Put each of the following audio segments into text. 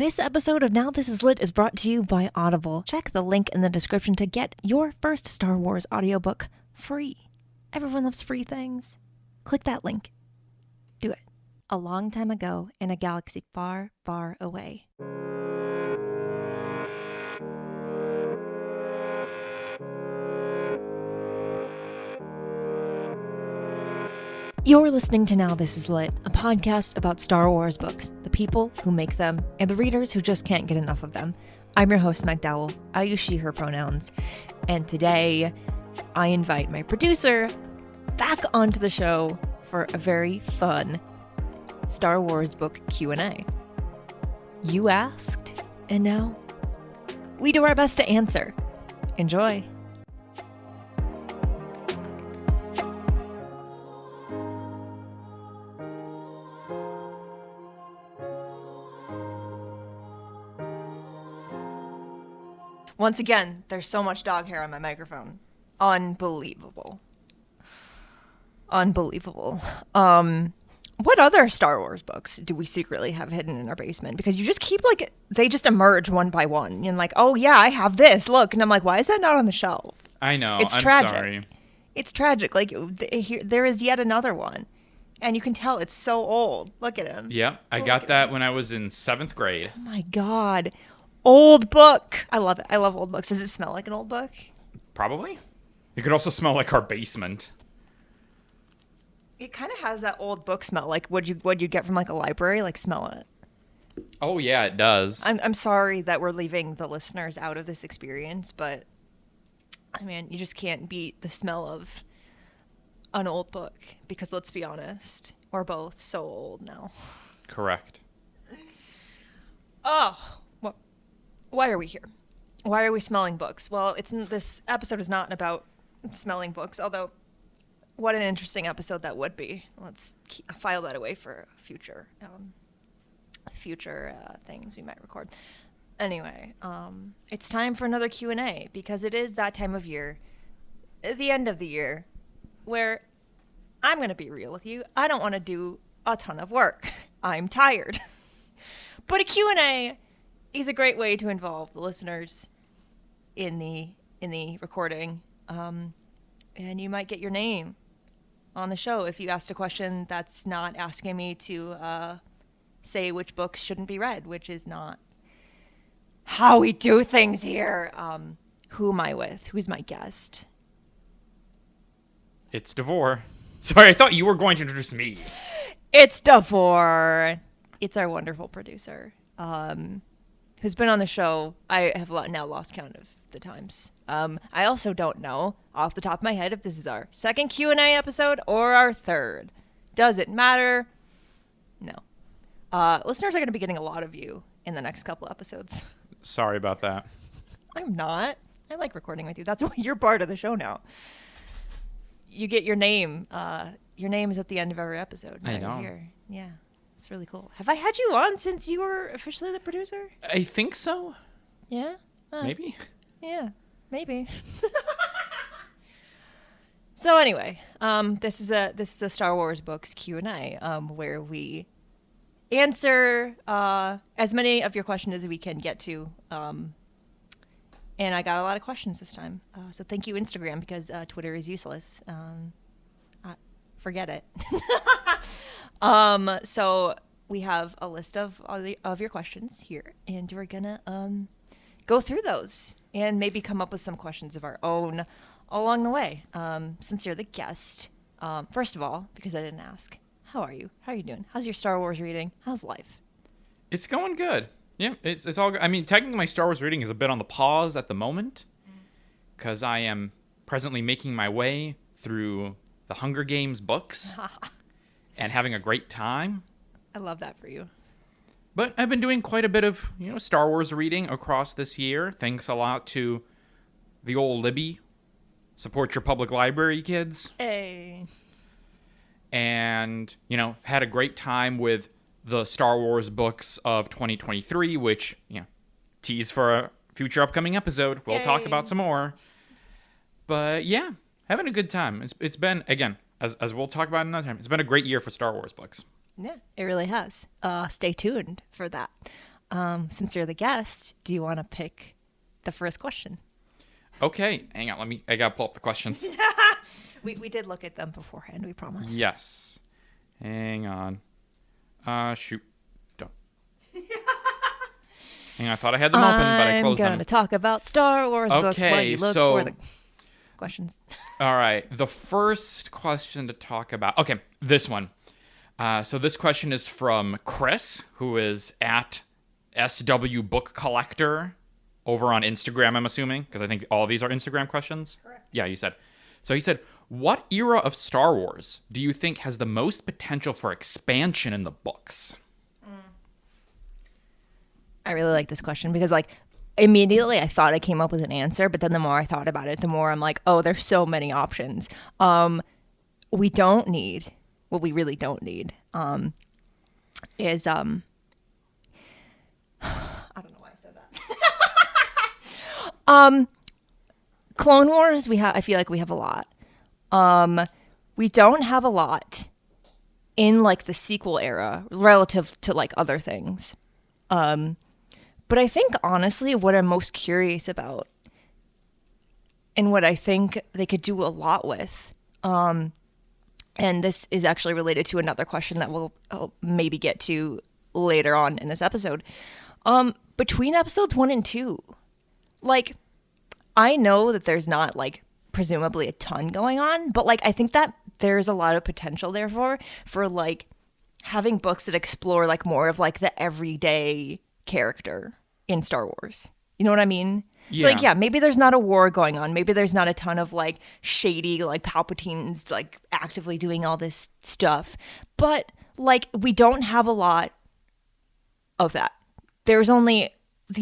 This episode of Now This Is Lit is brought to you by Audible. Check the link in the description to get your first Star Wars audiobook free. Everyone loves free things. Click that link. Do it. A long time ago, in a galaxy far, far away. You're listening to Now This Is Lit, a podcast about Star Wars books, the people who make them, and the readers who just can't get enough of them. I'm your host, Meg Dowell. I use she, her pronouns. And today, I invite my producer back onto the show for a very fun Star Wars book Q&A. You asked, and now we do our best to answer. Enjoy. Once again, there's so much dog hair on my microphone. Unbelievable. What other Star Wars books do we secretly have hidden in our basement? Because you just keep, they just emerge one by one. And oh yeah, I have this, look. And I'm like, why is that not on the shelf? I know, I'm tragic. Sorry. It's tragic. There is yet another one. And you can tell it's so old. Look at him. Yep, I got that when I was in 7th grade. Oh my God. Old book. I love it. I love old books. Does it smell like an old book? Probably. It could also smell like our basement. It kind of has that old book smell, like what you'd get from a library. Smell it. Oh yeah, it does. I'm sorry that we're leaving the listeners out of this experience, but I mean, you just can't beat the smell of an old book because let's be honest, we're both so old now. Correct. Oh. Why are we here? Why are we smelling books? Well, this episode is not about smelling books, although what an interesting episode that would be. Let's file that away for future things we might record. Anyway, it's time for another Q&A because it is that time of year, the end of the year, where I'm going to be real with you. I don't want to do a ton of work. I'm tired. But a Q&A is a great way to involve the listeners in the recording, and you might get your name on the show if you asked a question that's not asking me to say which books shouldn't be read, which is not how we do things here. Who am I with? Who's my guest? It's Davor. Sorry, I thought you were going to introduce me. It's Davor. It's our wonderful producer. Who's been on the show. I have now lost count of the times. I also don't know off the top of my head if this is our second Q&A episode or our third. Does it matter? No. Listeners are going to be getting a lot of you in the next couple episodes. Sorry about that. I'm not. I like recording with you. That's why you're part of the show now. You get your name. Your name is at the end of every episode. I know. Here. Yeah. It's really cool. Have I had you on since you were officially the producer? I think so. Yeah? Maybe. Yeah, maybe. So anyway, this is a Star Wars books Q&A where we answer as many of your questions as we can get to. And I got a lot of questions this time. So thank you, Instagram, because Twitter is useless. Forget it. So we have a list of your questions here, and we're gonna go through those and maybe come up with some questions of our own along the way. Since you're the guest, first of all, because I didn't ask, how are you? How are you doing? How's your Star Wars reading? How's life? It's going good. Yeah, it's all good. I mean, technically my Star Wars reading is a bit on the pause at the moment because I am presently making my way through the Hunger Games books and having a great time. I love that for you. But I've been doing quite a bit of, Star Wars reading across this year. Thanks a lot to the old Libby. Support your public library, kids. Hey. And, had a great time with the Star Wars books of 2023, which, tease for a future upcoming episode. We'll talk about some more. But yeah, having a good time. It's been, again, as we'll talk about another time, it's been a great year for Star Wars books. Yeah, it really has. Stay tuned for that. since you're the guest, do you want to pick the first question? Okay, hang on. I gotta pull up the questions. We did look at them beforehand, we promise. Yes. Hang on. Shoot. Don't. Hang on, I thought I had them open, but I closed them. I'm going to talk about Star Wars books while you look for the questions. All right, the first question to talk about. Okay, this one. So this question is from Chris, who is at SW Book Collector over on Instagram, I'm assuming, because I think all of these are Instagram questions. Correct. Yeah, you said. So he said, what era of Star Wars do you think has the most potential for expansion in the books? I really like this question because, like, immediately I thought I came up with an answer, but then the more I thought about it, the more I'm like, oh, there's so many options. We don't need, what we really don't need, is, I don't know why I said that. Clone Wars, I feel like we have a lot. We don't have a lot in, like, the sequel era relative to, like, other things. But I think, honestly, what I'm most curious about and what I think they could do a lot with, and this is actually related to another question that we'll maybe get to later on in this episode, between episodes 1 and 2, like, I know that there's not, like, presumably a ton going on, but, like, I think that there's a lot of potential there for like, having books that explore, like, more of, like, the everyday character in Star Wars. You know what I mean? Yeah. So, like, yeah, maybe there's not a war going on. Maybe there's not a ton of, like, shady, like, Palpatine's, like, actively doing all this stuff. But, like, we don't have a lot of that. The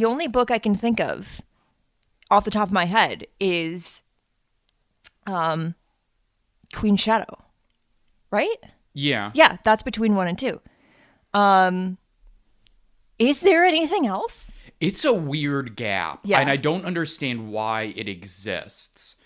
only book I can think of off the top of my head is Queen Shadow. Right? Yeah. Yeah, that's between 1 and 2. Is there anything else? It's a weird gap. Yeah. And I don't understand why it exists.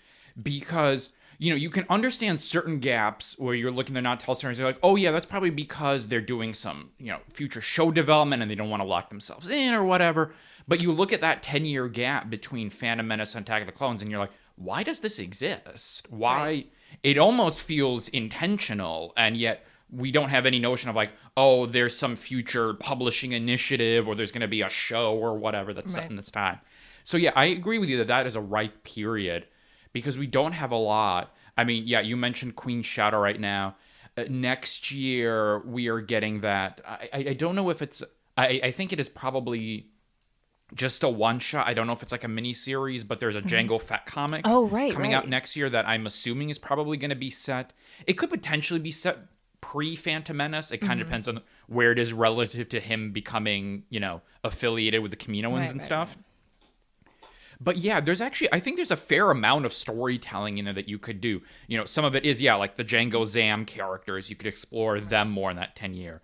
Because, you know, you can understand certain gaps where you're looking to not tell stories. You're like, oh, yeah, that's probably because they're doing some, you know, future show development and they don't want to lock themselves in or whatever. But you look at that 10-year gap between Phantom Menace and Attack of the Clones and you're like, why does this exist? Why? Right. It almost feels intentional, and yet we don't have any notion of, like, oh, there's some future publishing initiative or there's going to be a show or whatever that's set in this time. So, yeah, I agree with you that is a ripe period because we don't have a lot. I mean, yeah, you mentioned Queen Shadow right now. Next year, we are getting that. I don't know if it's... I think it is probably just a one-shot. I don't know if it's like a mini-series, but there's a Jango Fett comic coming out next year that I'm assuming is probably going to be set. It could potentially be set pre-Phantom Menace. It kind of depends on where it is relative to him becoming, you know, affiliated with the Kaminoans and stuff. But yeah, I think there's a fair amount of storytelling in there that you could do. You know, some of it is, yeah, like the Jango Zam characters. You could explore them more in that 10-year.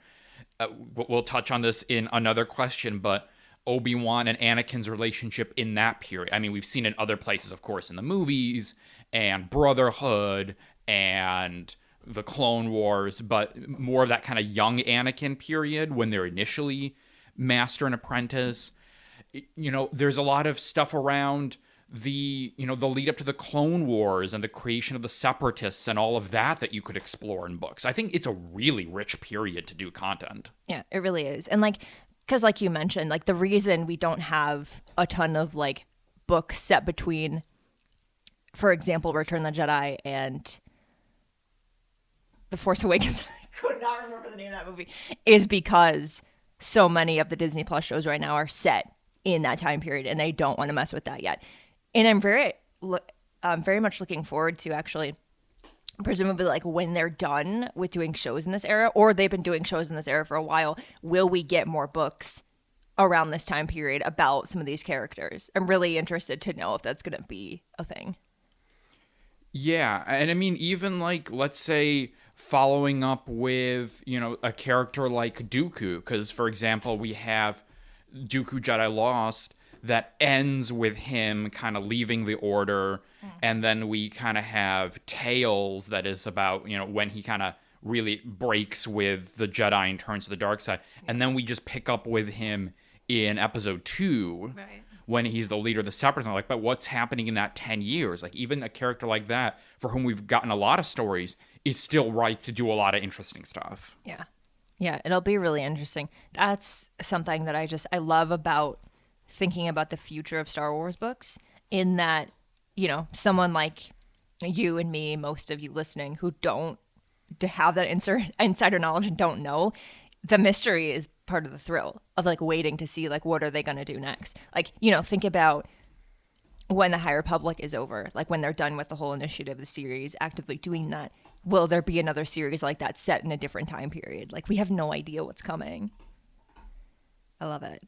We'll touch on this in another question, but Obi-Wan and Anakin's relationship in that period. I mean, we've seen it in other places, of course, in the movies and Brotherhood and the Clone Wars, but more of that kind of young Anakin period when they're initially master and apprentice. You know, there's a lot of stuff around the lead up to the Clone Wars and the creation of the Separatists and all of that you could explore in books. I think it's a really rich period to do content. Yeah, it really is. And, like, because, like you mentioned, like, the reason we don't have a ton of, like, books set between, for example, Return of the Jedi and The Force Awakens, I could not remember the name of that movie, is because so many of the Disney Plus shows right now are set in that time period, and they don't want to mess with that yet. And I'm very much looking forward to actually, presumably, like, when they're done with doing shows in this era, or they've been doing shows in this era for a while, will we get more books around this time period about some of these characters? I'm really interested to know if that's going to be a thing. Yeah, and I mean, even, like, let's say following up with, you know, a character like Dooku, because, for example, we have Dooku Jedi Lost that ends with him kind of leaving the Order, and then we kind of have Tales that is about, you know, when he kind of really breaks with the Jedi and turns to the dark side, and then we just pick up with him in episode 2, Right. when he's the leader of the Separatists. I'm like, but what's happening in that 10 years? Like, even a character like that, for whom we've gotten a lot of stories, is still ripe to do a lot of interesting stuff. Yeah. Yeah, it'll be really interesting. That's something that I love about thinking about the future of Star Wars books, in that, you know, someone like you and me, most of you listening, who don't have that insider knowledge and don't know, the mystery is part of the thrill of like waiting to see like what are they going to do next. Like, you know, think about when the High Republic is over, like when they're done with the whole initiative, the series, actively doing that. Will there be another series like that set in a different time period? Like, we have no idea what's coming. I love it.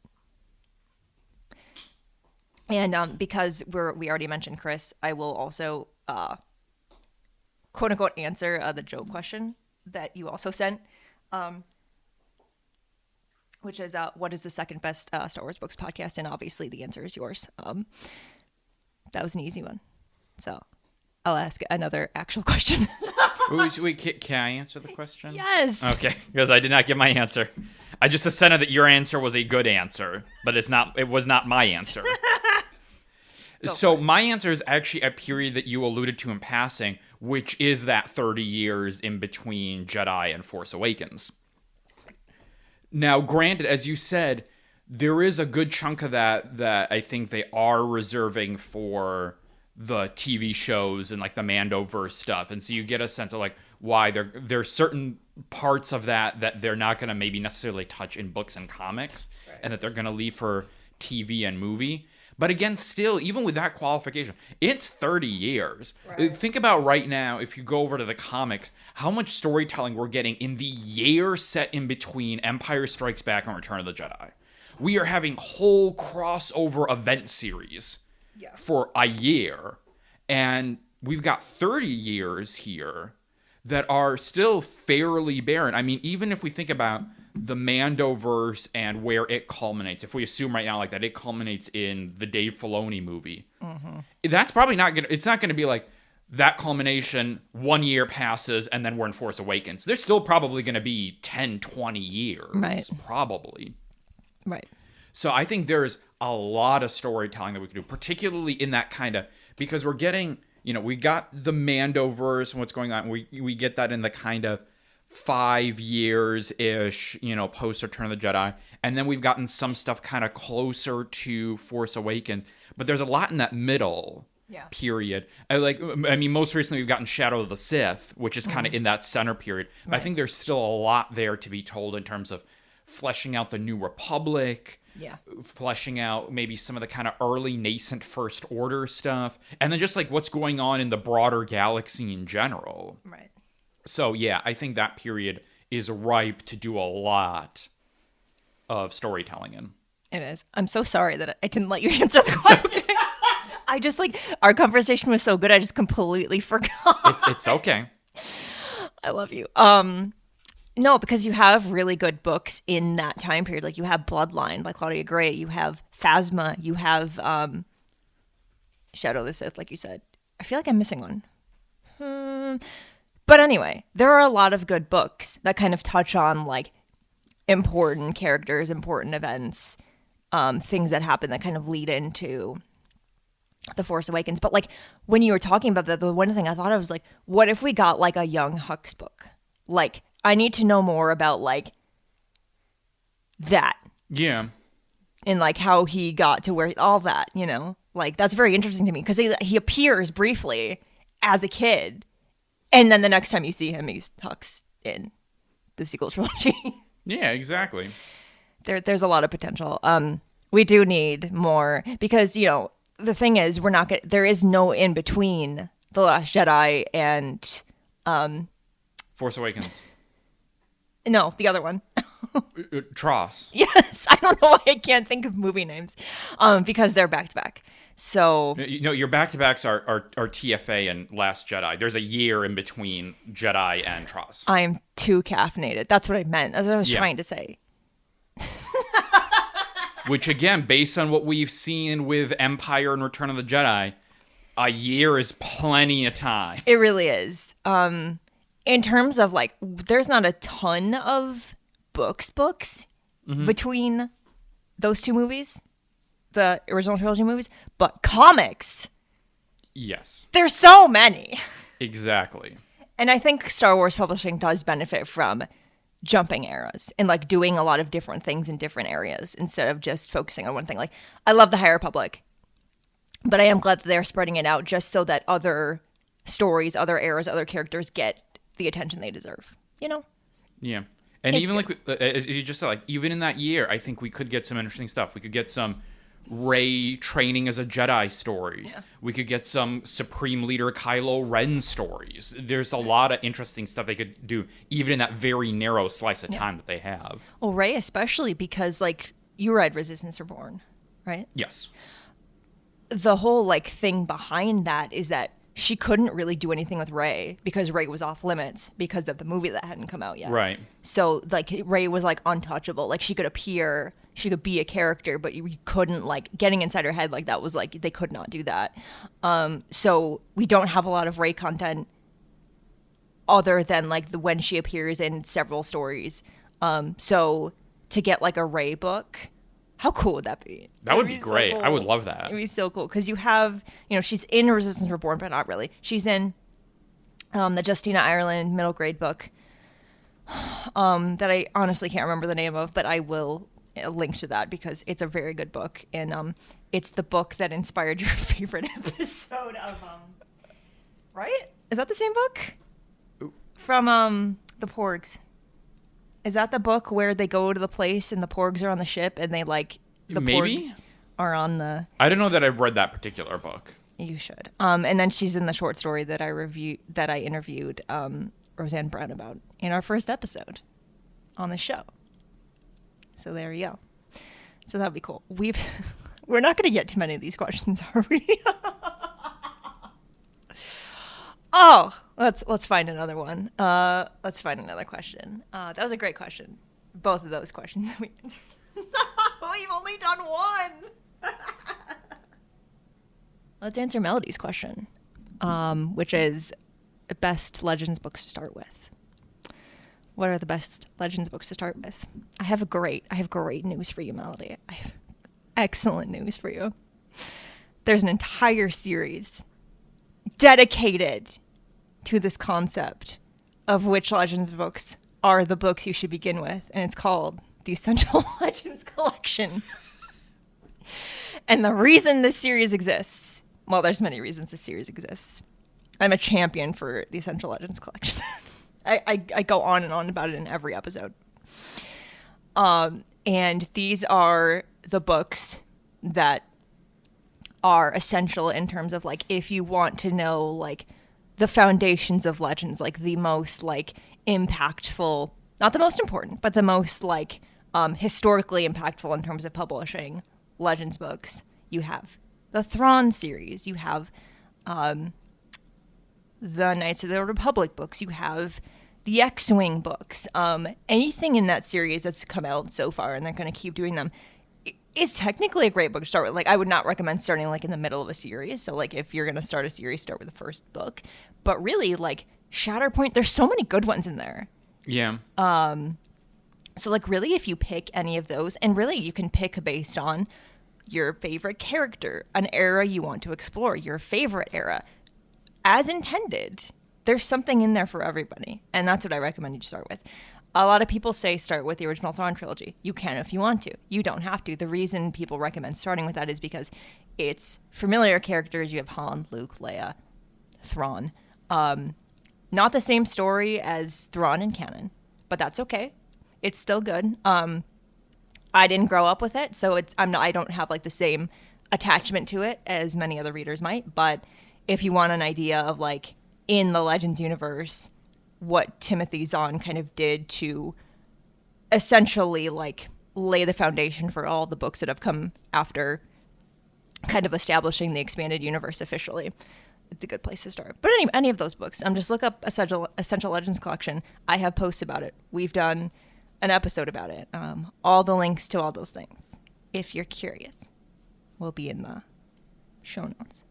And because we already mentioned Chris, I will also quote unquote answer the joke question that you also sent, which is what is the second best Star Wars books podcast? And obviously the answer is yours. That was an easy one. So I'll ask another actual question. Wait, can I answer the question? Yes. Okay, because I did not give my answer. I just assented that your answer was a good answer, but it was not my answer. So my answer is actually a period that you alluded to in passing, which is that 30 years in between Jedi and Force Awakens. Now, granted, as you said, there is a good chunk of that I think they are reserving for the TV shows and like the Mandoverse stuff, and so you get a sense of like why there's certain parts of that they're not going to maybe necessarily touch in books and comics, right, and that they're going to leave for TV and movie. But again, still, even with that qualification, it's 30 years. Right. Think about right now, if you go over to the comics, how much storytelling we're getting in the year set in between Empire Strikes Back and Return of the Jedi. We are having whole crossover event series for a year. And we've got 30 years here that are still fairly barren. I mean, even if we think about the Mandoverse and where it culminates, if we assume right now like that it culminates in the Dave Filoni movie, that's probably not gonna, it's not gonna be like that culmination 1 year passes and then we're in Force Awakens. There's still probably gonna be 10, 20 years, right, probably. Right. So I think there's a lot of storytelling that we could do, particularly in that kind of, because we're getting, you know, we got the Mandoverse and what's going on. We get that in the kind of 5 years-ish, you know, post Return of the Jedi. And then we've gotten some stuff kind of closer to Force Awakens. But there's a lot in that middle period. I mean, most recently we've gotten Shadow of the Sith, which is kind of in that center period. But right, I think there's still a lot there to be told in terms of fleshing out the New Republic, fleshing out maybe some of the kind of early nascent First Order stuff, and then just like what's going on in the broader galaxy in general. Right. So yeah, I think that period is ripe to do a lot of storytelling in. It is. I'm so sorry that I didn't let you answer the question. Okay. I just our conversation was so good, I just completely forgot. It's okay. I love you. No, because you have really good books in that time period. Like you have Bloodline by Claudia Gray, you have Phasma, you have Shadow of the Sith, like you said. I feel like I'm missing one. But anyway, there are a lot of good books that kind of touch on like important characters, important events, things that happen that kind of lead into The Force Awakens. But like when you were talking about that, the one thing I thought of was like, what if we got like a young Hux book? Like, I need to know more about like that. Yeah. And like how he got to where, all that, you know? Like that's very interesting to me because he appears briefly as a kid. And then the next time you see him, he's Hux in the sequel trilogy. Yeah, exactly. There's a lot of potential. We do need more because, you know, the thing is there is no in between The Last Jedi and Force Awakens. No, the other one. Tross. Yes, I don't know why I can't think of movie names, because they're back to back. So you know, your back to backs are TFA and Last Jedi. There's a year in between Jedi and Tross. I'm too caffeinated. That's what I meant. That's what I was trying to say. Which again, based on what we've seen with Empire and Return of the Jedi, a year is plenty of time. It really is. In terms of like, there's not a ton of books between those two movies, the original trilogy movies, but comics, Yes. there's so many. Exactly. And I think Star Wars publishing does benefit from jumping eras and like doing a lot of different things in different areas instead of just focusing on one thing. Like, I love the High Republic, but I am glad that they're spreading it out just so that other stories, other eras, other characters get the attention they deserve, you know? Yeah. And It's even good. like, as you just said, like, even in that year, I think we could get some interesting stuff. We could get some Rey training as a Jedi stories. Yeah. We could get some Supreme Leader Kylo Ren stories. There's a lot of interesting stuff they could do, even in that very narrow slice of time that they have. Well, Rey especially because, like, you read Resistance Reborn, right? Yes. The whole, like, thing behind that is that she couldn't really do anything with Rey because Rey was off limits because of the movie that hadn't come out yet. Right. So, like, Rey was, like, untouchable. Like, she could appear, she could be a character, but you couldn't, like, getting inside her head like that was, like, they could not do that. So we don't have a lot of Rey content other than, like, when she appears in several stories. So to get, like, a Rey book, how cool would that be? That would It'd be so great. I would cool. love that. It'd be so cool because you have, you know, she's in Resistance Reborn, but not really. She's in the Justina Ireland middle grade book that I honestly can't remember the name of, but I will link to that because it's a very good book, and it's the book that inspired your favorite episode of right? Is that the same book from the Porgs? Is that the book where they go to the place and the Porgs are on the ship and they like the Maybe? Porgs are on the? I don't know that I've read that particular book. You should. And then she's in the short story that I interviewed Roseanne Brown about in our first episode on the show. So there you go. So that'd be cool. We're not going to get too many of these questions, are we? Oh, let's find another one. Let's find another question. That was a great question. Both of those questions we answered. We've only done one. Let's answer Melody's question, which is best Legends books to start with. What are the best Legends books to start with? I have great news for you, Melody. I have excellent news for you. There's an entire series dedicated to this concept of which Legends books are the books you should begin with, and it's called the Essential Legends Collection. And the reason this series exists, well, there's many reasons this series exists. I'm a champion for the Essential Legends Collection. I go on and on about it in every episode. And these are the books that are essential in terms of, like, if you want to know, like, the foundations of Legends, like, the most, like, impactful, not the most important, but the most, like, historically impactful in terms of publishing Legends books. You have the Thrawn series. You have the Knights of the Old Republic books. You have the X-Wing books. Anything in that series that's come out so far, and they're going to keep doing them, is technically a great book to start with. Like, I would not recommend starting, like, in the middle of a series. So, like, if you're going to start a series, start with the first book. But really, like, Shatterpoint, there's so many good ones in there. Yeah. So, like, really, if you pick any of those, and really you can pick based on your favorite character, an era you want to explore, your favorite era, as intended, there's something in there for everybody. And that's what I recommend you start with. A lot of people say start with the original Thrawn trilogy. You can if you want to. You don't have to. The reason people recommend starting with that is because it's familiar characters. You have Han, Luke, Leia, Thrawn. Not the same story as Thrawn in canon, but that's okay. It's still good. I didn't grow up with it, so I don't have, like, the same attachment to it as many other readers might. But if you want an idea of, like, in the Legends universe, what Timothy Zahn kind of did to essentially, like, lay the foundation for all the books that have come after kind of establishing the expanded universe officially, it's a good place to start. But any of those books, just look up Essential Legends Collection. I have posts about it. We've done an episode about it. All the links to all those things, if you're curious, will be in the show notes.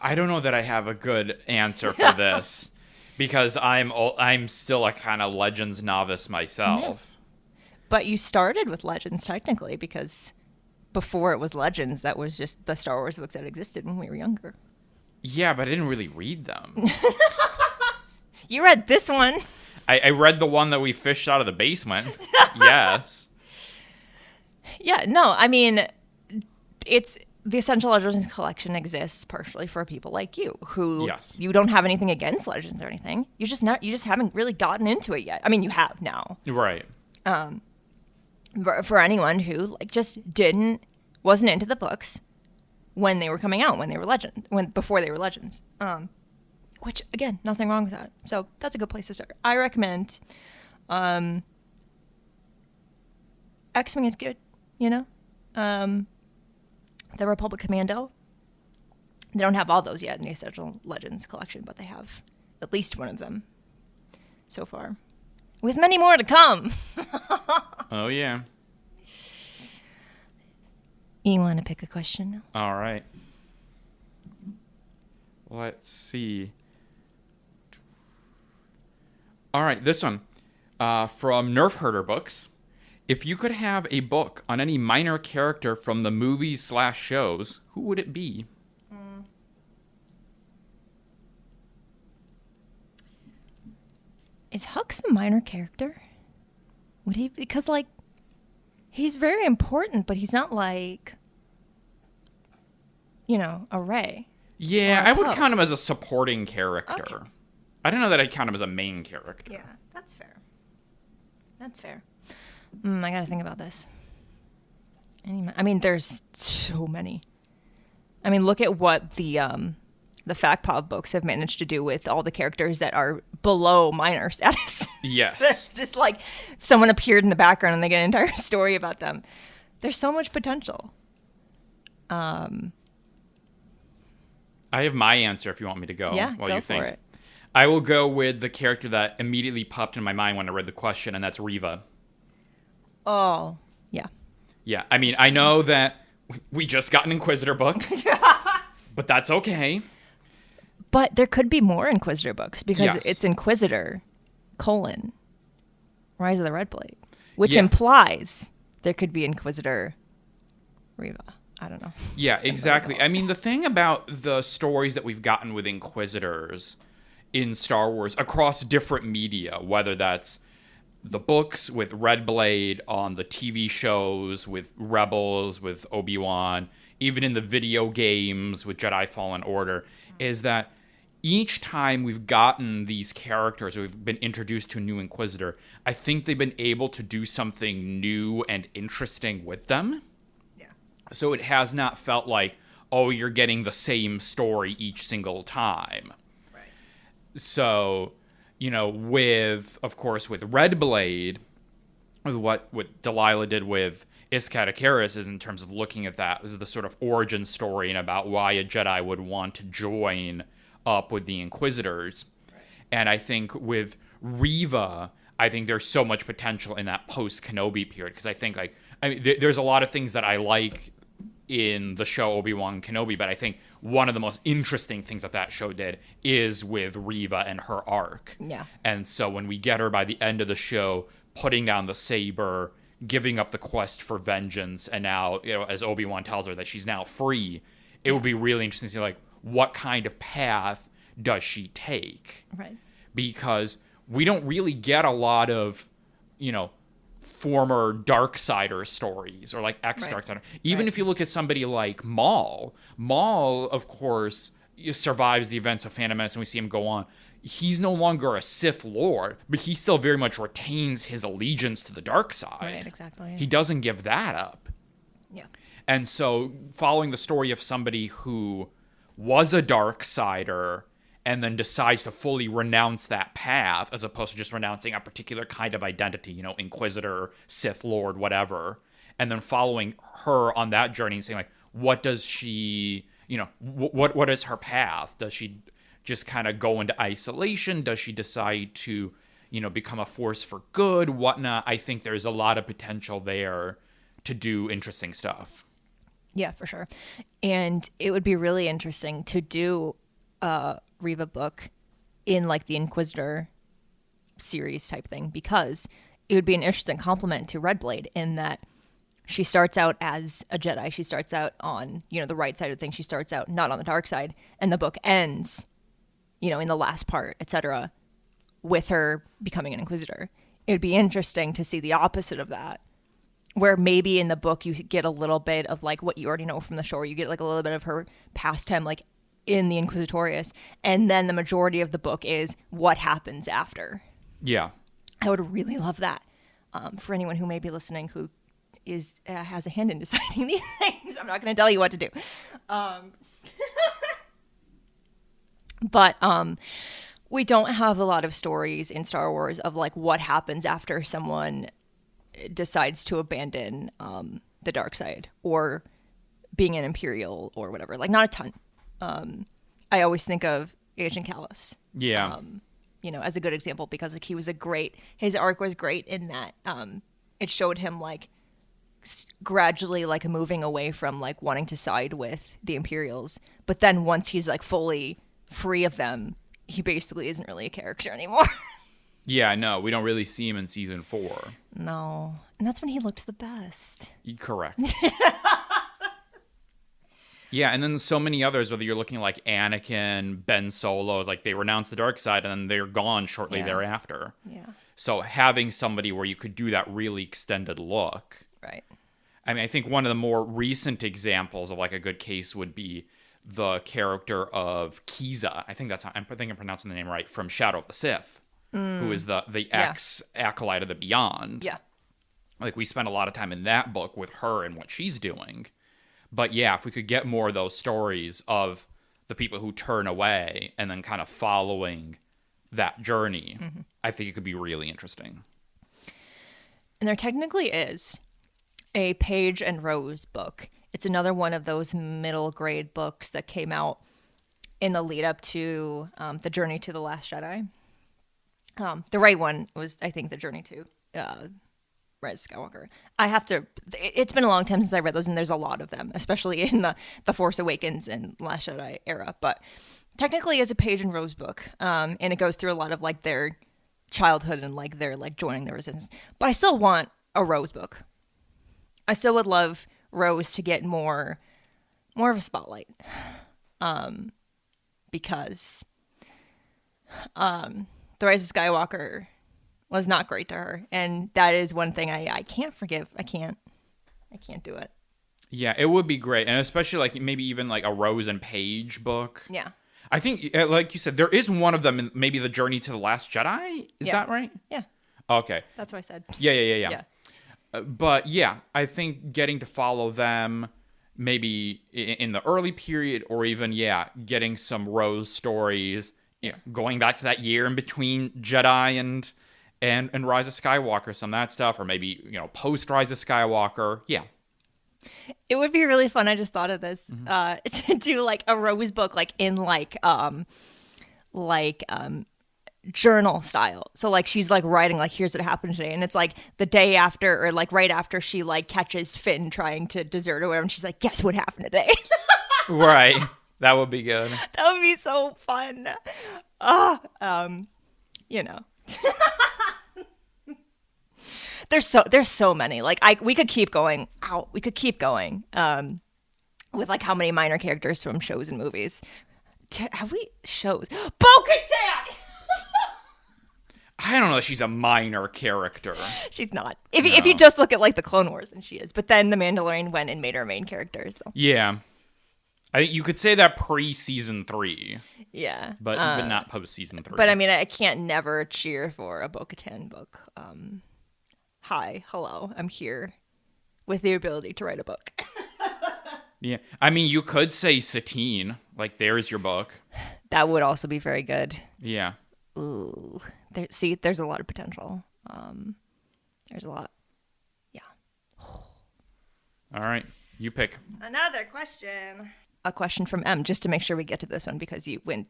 I don't know that I have a good answer for this because I'm still a kind of Legends novice myself. But you started with Legends technically, because before it was Legends, that was just the Star Wars books that existed when we were younger. Yeah, but I didn't really read them. You read this one. I read the one that we fished out of the basement. Yes. Yeah, no, I mean, it's the Essential Legends collection exists partially for people like you who you don't have anything against Legends or anything. You just haven't really gotten into it yet. I mean, you have now. Right. For anyone who like just wasn't into the books when they were coming out, before they were Legends. Which again, nothing wrong with that. So that's a good place to start. I recommend X-Wing is good, you know? The Republic Commando. They don't have all those yet in the Essential Legends collection, but they have at least one of them so far. With many more to come. Oh, yeah. You want to pick a question now? All right. Let's see. All right, this one. From Nerf Herder Books. If you could have a book on any minor character from the movies/shows, who would it be? Is Hux a minor character? Would he? Because, like, he's very important, but he's not like, a Rey. Yeah, I would count him as a supporting character. Okay. I don't know that I'd count him as a main character. Yeah, that's fair. That's fair. I gotta think about this. I mean, there's so many. I mean, look at what the FACPOV books have managed to do with all the characters that are below minor status. Yes. Just like someone appeared in the background and they get an entire story about them. There's so much potential. I have my answer if you want me to go. Yeah, while go you for think. it. I will go with the character that immediately popped in my mind when I read the question, and that's Reva. Oh, yeah. Yeah, I mean, I know that we just got an Inquisitor book, but that's okay. But there could be more Inquisitor books because Yes. it's Inquisitor, Rise of the Red Blade, which implies there could be Inquisitor Reva. I don't know. Yeah, exactly. I mean, the thing about the stories that we've gotten with Inquisitors in Star Wars across different media, whether that's the books with Red Blade, on the TV shows with Rebels, with Obi-Wan, even in the video games with Jedi Fallen Order, is that each time we've gotten these characters, we've been introduced to a new Inquisitor, I think they've been able to do something new and interesting with them. Yeah. So it has not felt like, oh, you're getting the same story each single time. Right. So, with Red Blade, with what Delilah did with Iskat Akaris is in terms of looking at that, the sort of origin story and about why a Jedi would want to join up with the Inquisitors. Right. And I think with Reva, I think there's so much potential in that post-Kenobi period, because I think there's a lot of things that I like in the show Obi-Wan Kenobi, but I think one of the most interesting things that show did is with Reva and her arc. Yeah. And so when we get her by the end of the show putting down the saber, giving up the quest for vengeance, and now, as Obi-Wan tells her that she's now free, it would be really interesting to see, like, what kind of path does she take? Right. Because we don't really get a lot of, former Darksider stories or like ex-Darksider. Even if you look at somebody like Maul, of course, survives the events of Phantom Menace and we see him go on. He's no longer a Sith Lord, but he still very much retains his allegiance to the dark side. Right, exactly. Yeah. He doesn't give that up. Yeah. And so following the story of somebody who was a Darksider and then decides to fully renounce that path as opposed to just renouncing a particular kind of identity, Inquisitor, Sith Lord, whatever, and then following her on that journey and saying, like, what does she, what is her path? Does she just kind of go into isolation? Does she decide to, become a force for good, whatnot? I think there's a lot of potential there to do interesting stuff. Yeah, for sure. And it would be really interesting to do a Reva book in like the Inquisitor series type thing, because it would be an interesting complement to Redblade in that she starts out as a Jedi. She starts out on, the right side of things. She starts out not on the dark side. And the book ends, in the last part, etc., with her becoming an Inquisitor. It would be interesting to see the opposite of that, where maybe in the book you get a little bit of like what you already know from the show. You get like a little bit of her pastime, like in the Inquisitorius. And then the majority of the book is what happens after. Yeah. I would really love that. For anyone who may be listening who has a hand in deciding these things. I'm not going to tell you what to do. But we don't have a lot of stories in Star Wars of like what happens after someone decides to abandon the dark side or being an Imperial or whatever. Like, not a ton. I always think of Agent Callus. Yeah. As a good example, because like his arc was great in that it showed him like gradually like moving away from like wanting to side with the Imperials, but then once he's like fully free of them, he basically isn't really a character anymore. Yeah, no, we don't really see him in season 4. No, and that's when he looked the best. Correct. Yeah, and then so many others, whether you're looking like Anakin, Ben Solo, like they renounce the dark side and then they're gone shortly thereafter. Yeah. So having somebody where you could do that really extended look. Right. I mean, I think one of the more recent examples of like a good case would be the character of Kiza. I think I'm pronouncing the name right, from Shadow of the Sith, who is the ex-acolyte of the Beyond. Yeah. Like, we spent a lot of time in that book with her and what she's doing. But yeah, if we could get more of those stories of the people who turn away and then kind of following that journey, I think it could be really interesting. And there technically is a Paige and Rose book. It's another one of those middle grade books that came out in the lead up to The Journey to the Last Jedi. The right one was, I think, The Journey to Rise of Skywalker. It's been a long time since I read those, and there's a lot of them, especially in the Force Awakens and Last Jedi era. But technically it's a Paige and Rose book, and it goes through a lot of like their childhood and like their like joining the Resistance. But I still want a Rose book. I still would love Rose to get more of a spotlight, because The Rise of Skywalker was not great to her, and that is one thing I can't forgive. I can't do it. Yeah, it would be great, and especially like maybe even like a Rose and Paige book. Yeah, I think, like you said, there is one of them in maybe The Journey to the Last Jedi. Is that right? Yeah. Okay. That's what I said. Yeah. But yeah, I think getting to follow them maybe in the early period, or even getting some Rose stories. Going back to that year in between Jedi and Rise of Skywalker, some of that stuff, or maybe post Rise of Skywalker. Yeah. It would be really fun. I just thought of this to do like a Rose book, like in like journal style. So like she's like writing like, here's what happened today, and it's like the day after or like right after she like catches Finn trying to desert or whatever, and she's like, guess what happened today. Right. That would be good. That would be so fun. There's so many. Like we could keep going. We could keep going. With like how many minor characters from shows and movies. Have we shows? Bo-Katan! I don't know if she's a minor character. She's not. If you just look at like the Clone Wars, then she is. But then the Mandalorian went and made her main character. So. Yeah. I think you could say that pre-season 3. Yeah. But not post-season 3. But I mean, I can't never cheer for a Bo-Katan book. Hi, hello, I'm here with the ability to write a book. Yeah. I mean, you could say Satine. Like, there's your book. That would also be very good. Yeah. Ooh. There's a lot of potential. There's a lot. Yeah. All right. You pick. Another question. A question from M, just to make sure we get to this one, because you went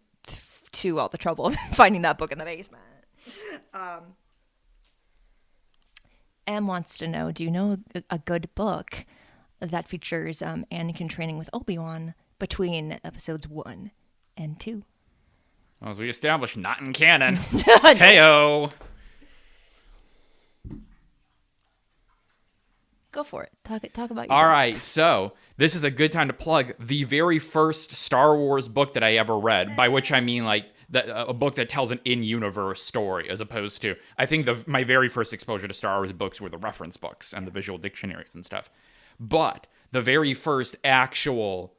to all the trouble of finding that book in the basement. M wants to know, do you know a good book that features Anakin training with Obi-Wan between episodes 1 and 2? Well, as we established, not in canon. Heyo. Go for it. Talk about your All book. right, so this is a good time to plug the very first Star Wars book that I ever read, by which I mean like a book that tells an in-universe story, as opposed to, I think my very first exposure to Star Wars books were the reference books and the visual dictionaries and stuff. But the very first actual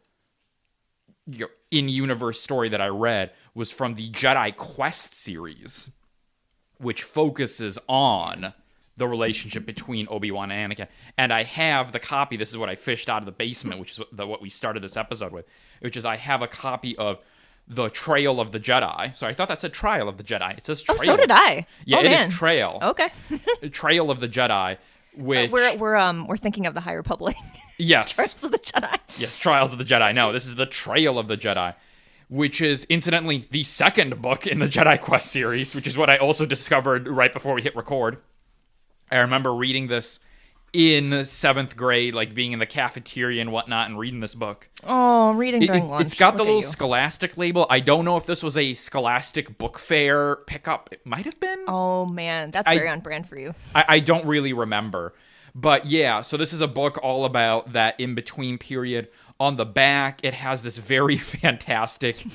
in-universe story that I read was from the Jedi Quest series, which focuses on the relationship between Obi-Wan and Anakin. And I have the copy. This is what I fished out of the basement, which is what we started this episode with, which is I have a copy of The Trail of the Jedi. So I thought that said Trial of the Jedi. It says Trail. Oh, so did I. Yeah, it is Trail. Okay. Trail of the Jedi, which... We're thinking of the High Republic. Yes. Trials of the Jedi. Yes, Trials of the Jedi. No, this is The Trail of the Jedi, which is, incidentally, the second book in the Jedi Quest series, which is what I also discovered right before we hit record. I remember reading this in 7th grade, like being in the cafeteria and whatnot and reading this book. Oh, reading during lunch. It's got the little Scholastic label. I don't know if this was a Scholastic book fair pickup. It might have been. Oh, man. That's very on brand for you. I don't really remember. But yeah, so this is a book all about that in-between period. On the back, it has this very fantastic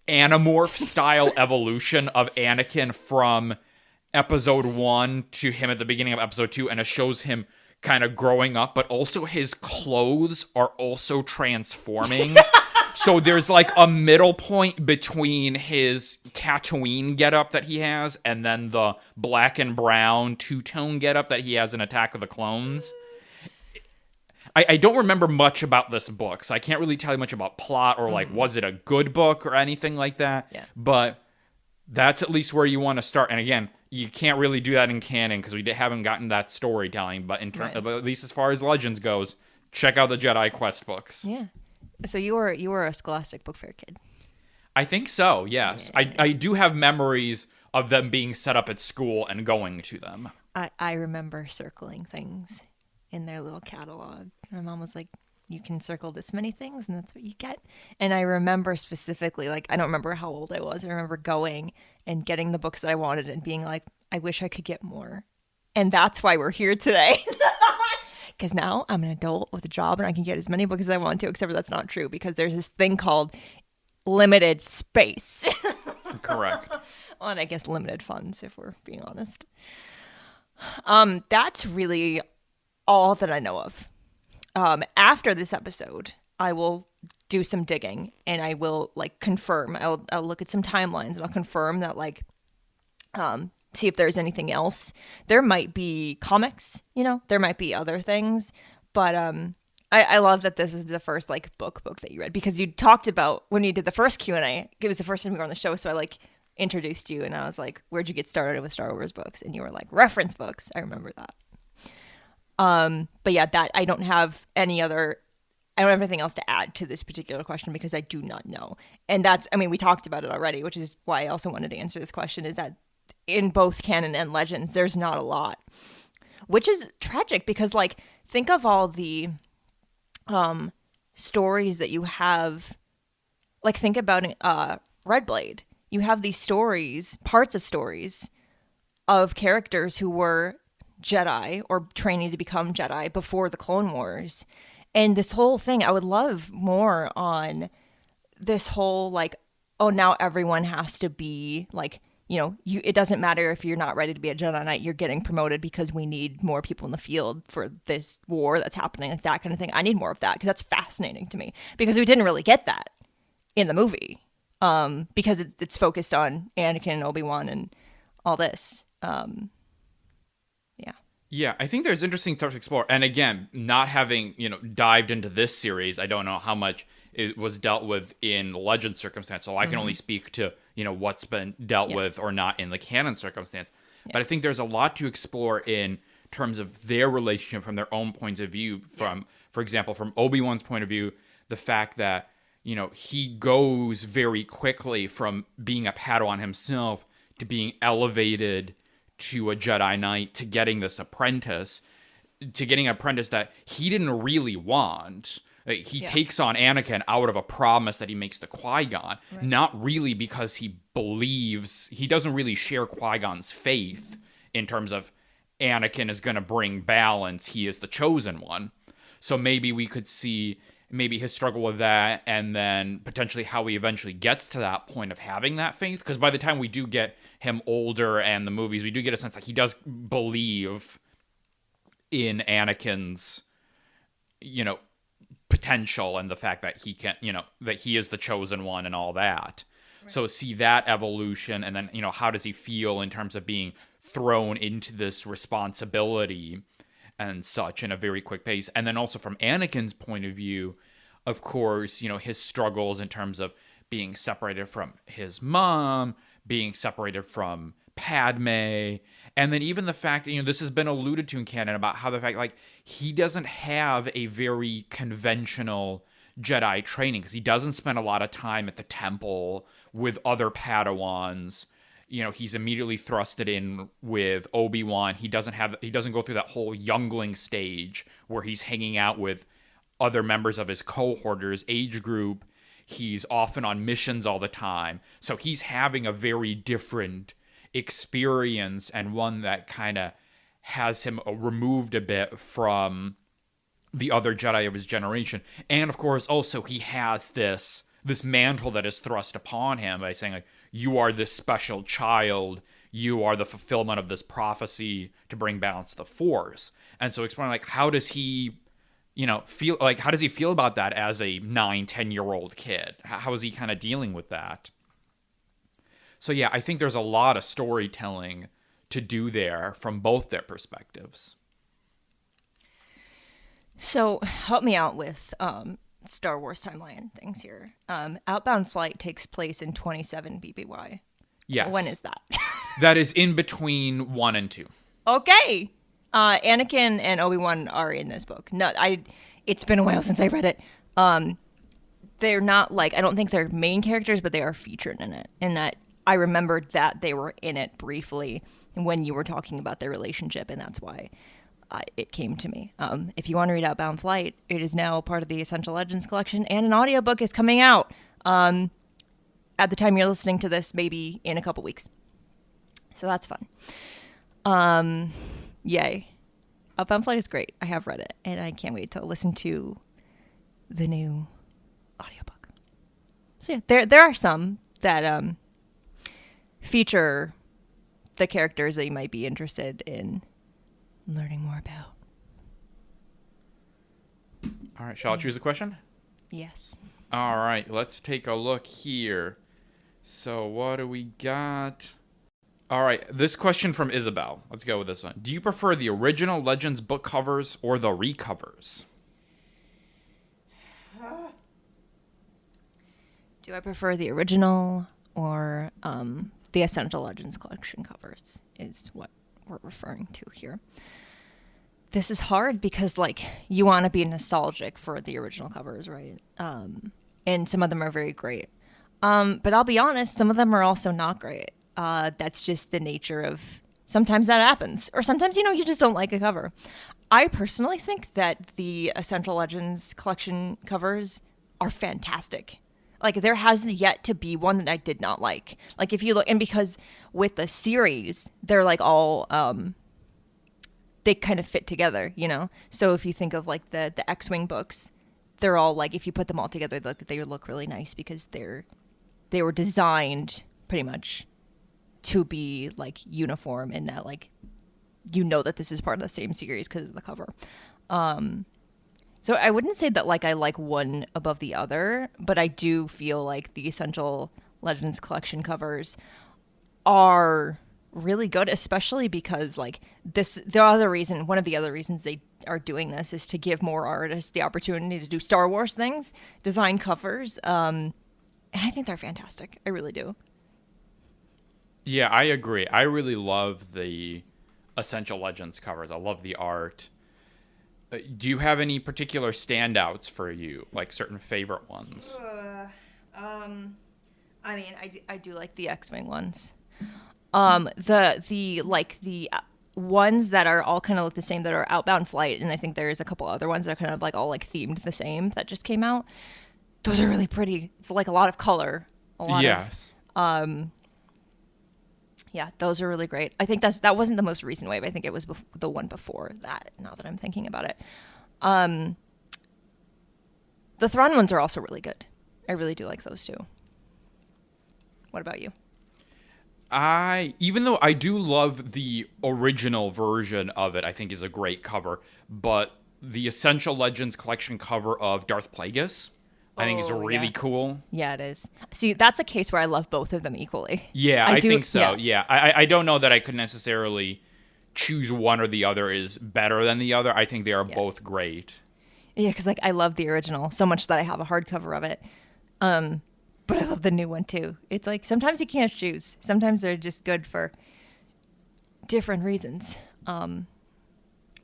Animorph-style evolution of Anakin from Episode 1 to him at the beginning of Episode 2, and it shows him kind of growing up, but also his clothes are also transforming. So there's like a middle point between his Tatooine getup that he has and then the black and brown two-tone getup that he has in Attack of the Clones. I don't remember much about this book, so I can't really tell you much about plot or like, was it a good book or anything like that. Yeah. But that's at least where you want to start. And again, you can't really do that in canon because we haven't gotten that storytelling. But at least as far as Legends goes, check out the Jedi Quest books. Yeah. So you were a Scholastic Book Fair kid. I think so, yes. Yeah. I do have memories of them being set up at school and going to them. I remember circling things in their little catalog. My mom was like, you can circle this many things and that's what you get. And I remember specifically, like, I don't remember how old I was. I remember going and getting the books that I wanted and being like, I wish I could get more. And that's why we're here today. Because now I'm an adult with a job and I can get as many books as I want to, except for that's not true because there's this thing called limited space. Correct. Well, and I guess limited funds, if we're being honest. That's really all that I know of. After this episode, I will do some digging and I will like confirm. I'll look at some timelines and I'll confirm that like, see if there's anything else. There might be comics, there might be other things, but I love that this is the first like book that you read because you talked about when you did the first Q&A. It was the first time you were on the show, so I like introduced you and I was like, where'd you get started with Star Wars books? And you were like, reference books. I remember that. But yeah, that I don't have anything else to add to this particular question because I do not know. And we talked about it already, which is why I also wanted to answer this question, is that in both canon and Legends, there's not a lot, which is tragic because like, think of all the, stories that you have, like think about, Red Blade. You have these stories, parts of stories of characters who were Jedi or training to become Jedi before the Clone Wars. And this whole thing, I would love more on this whole like, oh, now everyone has to be like, it doesn't matter if you're not ready to be a Jedi Knight, you're getting promoted because we need more people in the field for this war that's happening, like that kind of thing. I need more of that because that's fascinating to me because we didn't really get that in the movie because it's focused on Anakin and Obi-Wan and all this. Yeah, I think there's interesting stuff to explore. And again, not having, dived into this series, I don't know how much it was dealt with in Legend circumstance. So I can only speak to, what's been dealt with or not in the canon circumstance. Yeah. But I think there's a lot to explore in terms of their relationship from their own points of view. For example, from Obi-Wan's point of view, the fact that, he goes very quickly from being a Padawan himself to being elevated to a Jedi Knight, to getting this apprentice, that he didn't really want. He takes on Anakin out of a promise that he makes to Qui-Gon, not really because he believes, he doesn't really share Qui-Gon's faith in terms of Anakin is going to bring balance. He is the chosen one. So maybe we could see maybe his struggle with that, and then potentially how he eventually gets to that point of having that faith. Because by the time we do get him older and the movies, we do get a sense that he does believe in Anakin's, potential and the fact that he can, that he is the chosen one and all that. Right. So see that evolution, and then, how does he feel in terms of being thrown into this responsibility and such in a very quick pace. And then also from Anakin's point of view, of course, his struggles in terms of being separated from his mom, being separated from Padme, and then even the fact that, this has been alluded to in canon about how the fact, like, he doesn't have a very conventional Jedi training because he doesn't spend a lot of time at the temple with other Padawans. He's immediately thrusted in with Obi-Wan. He doesn't go through that whole youngling stage where he's hanging out with other members of his cohort or his age group. He's often on missions all the time. So he's having a very different experience, and one that kind of has him removed a bit from the other Jedi of his generation. And of course, also he has this mantle that is thrust upon him by saying, like, you are this special child. You are the fulfillment of this prophecy to bring balance to the Force. And so explaining, like, how does he, feel, like, how does he feel about that as a 9-10-year-old kid? How is he kind of dealing with that? So yeah, I think there's a lot of storytelling to do there from both their perspectives. So help me out with Star Wars timeline things here. Outbound Flight takes place in 27 BBY. Yes. When is that? That is in between 1 and 2. Okay. Anakin and Obi-Wan are in this book. No, it's been a while since I read it. They're not, like, I don't think they're main characters, but they are featured in it. And that I remembered that they were in it briefly when you were talking about their relationship, and that's why it came to me. If you want to read Outbound Flight, it is now part of the Essential Legends collection, and an audiobook is coming out at the time you're listening to this, maybe in a couple weeks. So that's fun. Yay. Outbound Flight is great. I have read it, and I can't wait to listen to the new audiobook. So yeah, there are some that feature the characters that you might be interested in learning more about. All right, shall I choose a question? Yes. All right, let's take a look here. So what do we got? All right, this question from Isabel. Let's go with this one. Do you prefer the original Legends book covers or the recovers? Do I prefer the original or the Essential Legends collection covers is what we're referring to here. This is hard because, like, you want to be nostalgic for the original covers, right? And some of them are very great. But I'll be honest, some of them are also not great. That's just the nature of, sometimes that happens. Or sometimes, you just don't like a cover. I personally think that the Essential Legends collection covers are fantastic. Like, there has yet to be one that I did not like. Like, if you look, and because with the series, they're like all, they kind of fit together, So if you think of like the X-Wing books, they're all like, if you put them all together, they look really nice because they were designed pretty much to be like uniform in that, like, that this is part of the same series because of the cover. So I wouldn't say that, like, I like one above the other, but I do feel like the Essential Legends collection covers are really good, especially because, like, one of the other reasons they are doing this is to give more artists the opportunity to do Star Wars things, design covers, and I think they're fantastic. I really do. Yeah, I agree. I really love the Essential Legends covers. I love the art. Do you have any particular standouts for you, like certain favorite ones? I mean, I do like the X-Wing ones. The ones that are all kind of look the same that are Outbound Flight, and I think there's a couple other ones that are kind of like all like themed the same that just came out. Those are really pretty. It's like a lot of color. Yes. Yeah, those are really great. I think that wasn't the most recent wave. I think it was the one before that, now that I'm thinking about it. The Thrawn ones are also really good. I really do like those too. What about you? Even though I do love the original version of it, I think is a great cover, but the Essential Legends collection cover of Darth Plagueis, I think is really cool. Yeah, it is. See, that's a case where I love both of them equally. Yeah, I think so. Yeah. I don't know that I could necessarily choose one or the other is better than the other. I think they are both great. Yeah, because like I love the original so much that I have a hardcover of it. But I love the new one too. It's like sometimes you can't choose. Sometimes they're just good for different reasons. And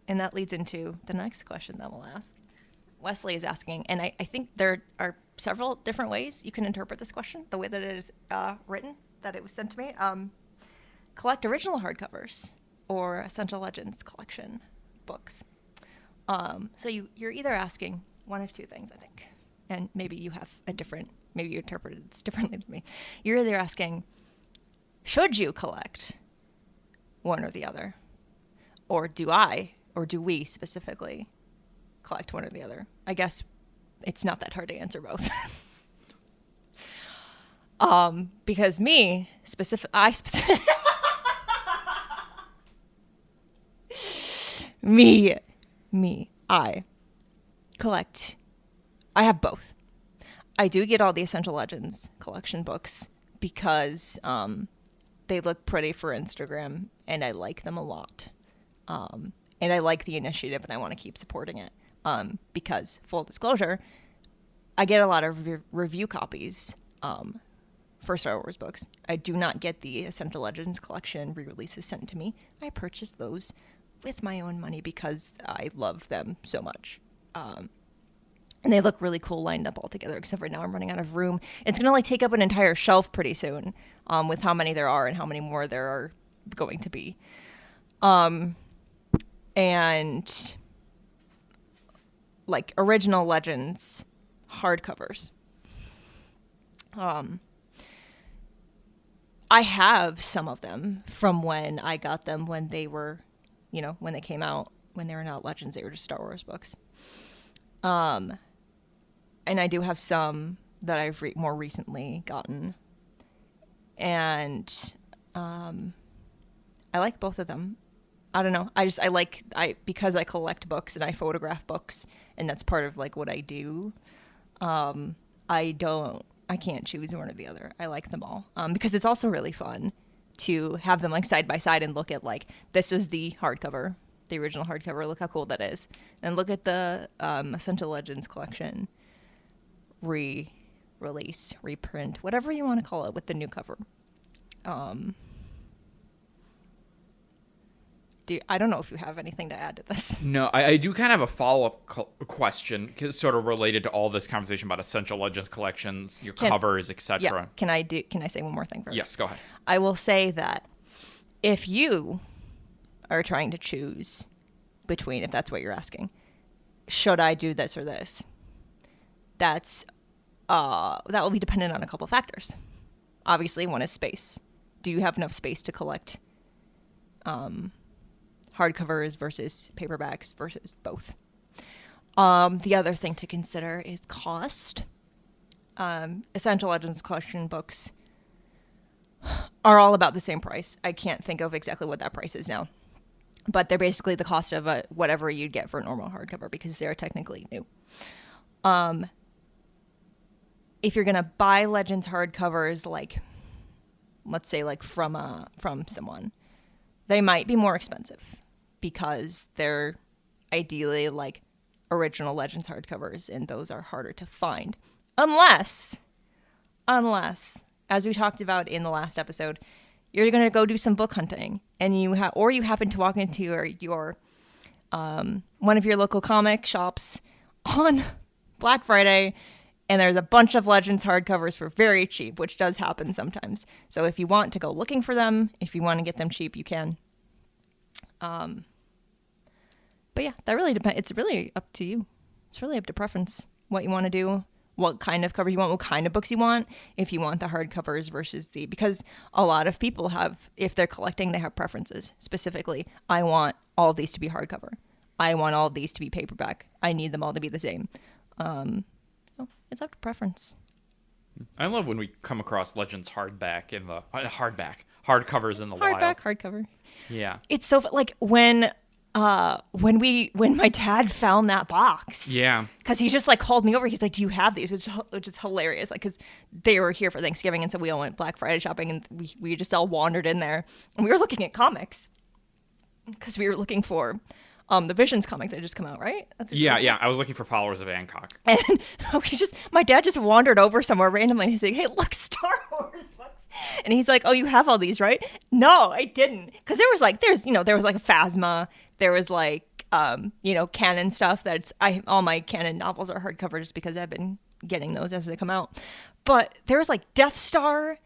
that leads into the next question that we'll ask. Wesley is asking, and I think there are several different ways you can interpret this question, the way that it is written, that it was sent to me. Collect original hardcovers or Essential Legends collection books. So you're either asking one of two things, I think, and maybe you have maybe you interpreted this differently than me. You're either asking, should you collect one or the other? Or do we specifically collect one or the other? I guess it's not that hard to answer both. Because I collect. I have both. I do get all the Essential Legends collection books because they look pretty for Instagram, and I like them a lot. And I like the initiative, and I want to keep supporting it. Because, full disclosure, I get a lot of review copies for Star Wars books. I do not get the Essential Legends collection re-releases sent to me. I purchase those with my own money because I love them so much. And they look really cool lined up all together, except right now I'm running out of room. It's going to like take up an entire shelf pretty soon with how many there are and how many more there are going to be. And like original Legends hardcovers. I have some of them from when I got them when they were, when they came out, when they were not Legends, they were just Star Wars books. And I do have some that I've more recently gotten. And I like both of them. I don't know. Because I collect books and I photograph books, and that's part of like what I do. I can't choose one or the other. I like them all. Because it's also really fun to have them like side by side and look at like, this was the hardcover, the original hardcover. Look how cool that is. And look at the Essential Legends collection re-release, reprint, whatever you want to call it, with the new cover. I don't know if you have anything to add to this. No, I do kind of have a follow-up question, sort of related to all this conversation about Essential Legends collections, your covers, etc. Yeah. Can I say one more thing first? Yes, go ahead. I will say that if you are trying to choose between, if that's what you're asking, should I do this or this? That will be dependent on a couple factors. Obviously, one is space. Do you have enough space to collect hardcovers versus paperbacks versus both? The other thing to consider is cost. Essential Legends collection books are all about the same price. I can't think of exactly what that price is now, but they're basically the cost of whatever you'd get for a normal hardcover because they're technically new. If you're gonna buy Legends hardcovers, like let's say like from someone, they might be more expensive because they're ideally like original Legends hardcovers, and those are harder to find. Unless, as we talked about in the last episode, you're going to go do some book hunting, and you happen to walk into your one of your local comic shops on Black Friday, and there's a bunch of Legends hardcovers for very cheap, which does happen sometimes. So if you want to go looking for them, if you want to get them cheap, you can. But yeah, that really depends. It's really up to you. It's really up to preference, what you want to do, what kind of covers you want, what kind of books you want, if you want the hardcovers versus because a lot of people have, if they're collecting, they have preferences. Specifically, I want all of these to be hardcover. I want all of these to be paperback. I need them all to be the same. So it's up to preference. I love when we come across Legends hardcovers in the wild. Hardcover. Yeah. It's so like when my dad found that box. Yeah. Because he just like called me over. He's like, "Do you have these?" Which is hilarious. Like, because they were here for Thanksgiving, and so we all went Black Friday shopping, and we just all wandered in there, and we were looking at comics because we were looking for the Visions comic that had just come out, right? Yeah. I was looking for Followers of Hancock. And my dad just wandered over somewhere randomly, and he's like, "Hey, look, Star Wars books." And he's like, "Oh, you have all these, right?" No, I didn't. Because there was like a Phasma. There was like, canon stuff. All my canon novels are hardcover just because I've been getting those as they come out. But there was like Death Star,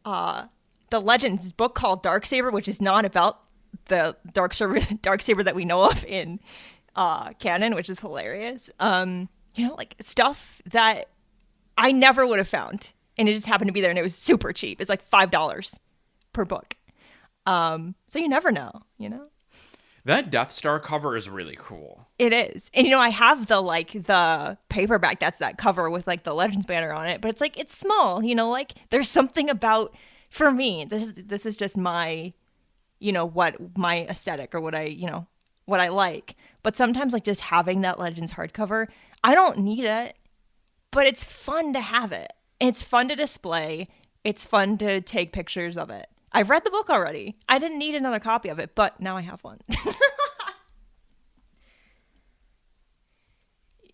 the Legends book called Darksaber, which is not about the Darksaber that we know of in canon, which is hilarious. Like stuff that I never would have found, and it just happened to be there, and it was super cheap. It's like $5 per book. So you never know, That Death Star cover is really cool. It is. And, I have the paperback that's that cover with, like, the Legends banner on it. But it's, like, it's small, like, there's something about, for me, this is just my, what my aesthetic or what I like. But sometimes, like, just having that Legends hardcover, I don't need it, but it's fun to have it. It's fun to display. It's fun to take pictures of it. I've read the book already. I didn't need another copy of it, but now I have one.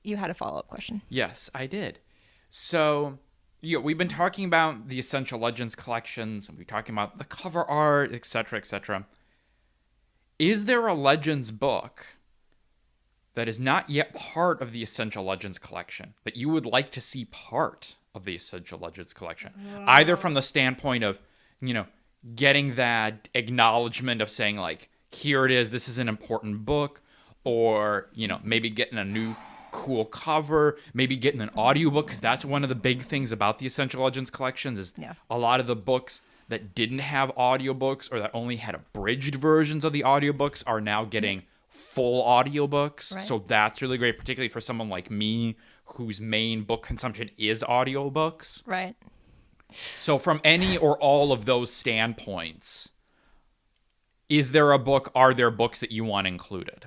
You had a follow-up question. Yes, I did. So, we've been talking about the Essential Legends collections, and we're talking about the cover art, etc., etc. Is there a Legends book that is not yet part of the Essential Legends collection that you would like to see part of the Essential Legends collection? Either from the standpoint of, getting that acknowledgement of saying, like, here it is, this is an important book, or, maybe getting a new cool cover, maybe getting an audiobook, because that's one of the big things about the Essential Legends collections is a lot of the books that didn't have audiobooks or that only had abridged versions of the audiobooks are now getting full audiobooks. Right. So that's really great, particularly for someone like me whose main book consumption is audiobooks. Right. So from any or all of those standpoints, are there books that you want included?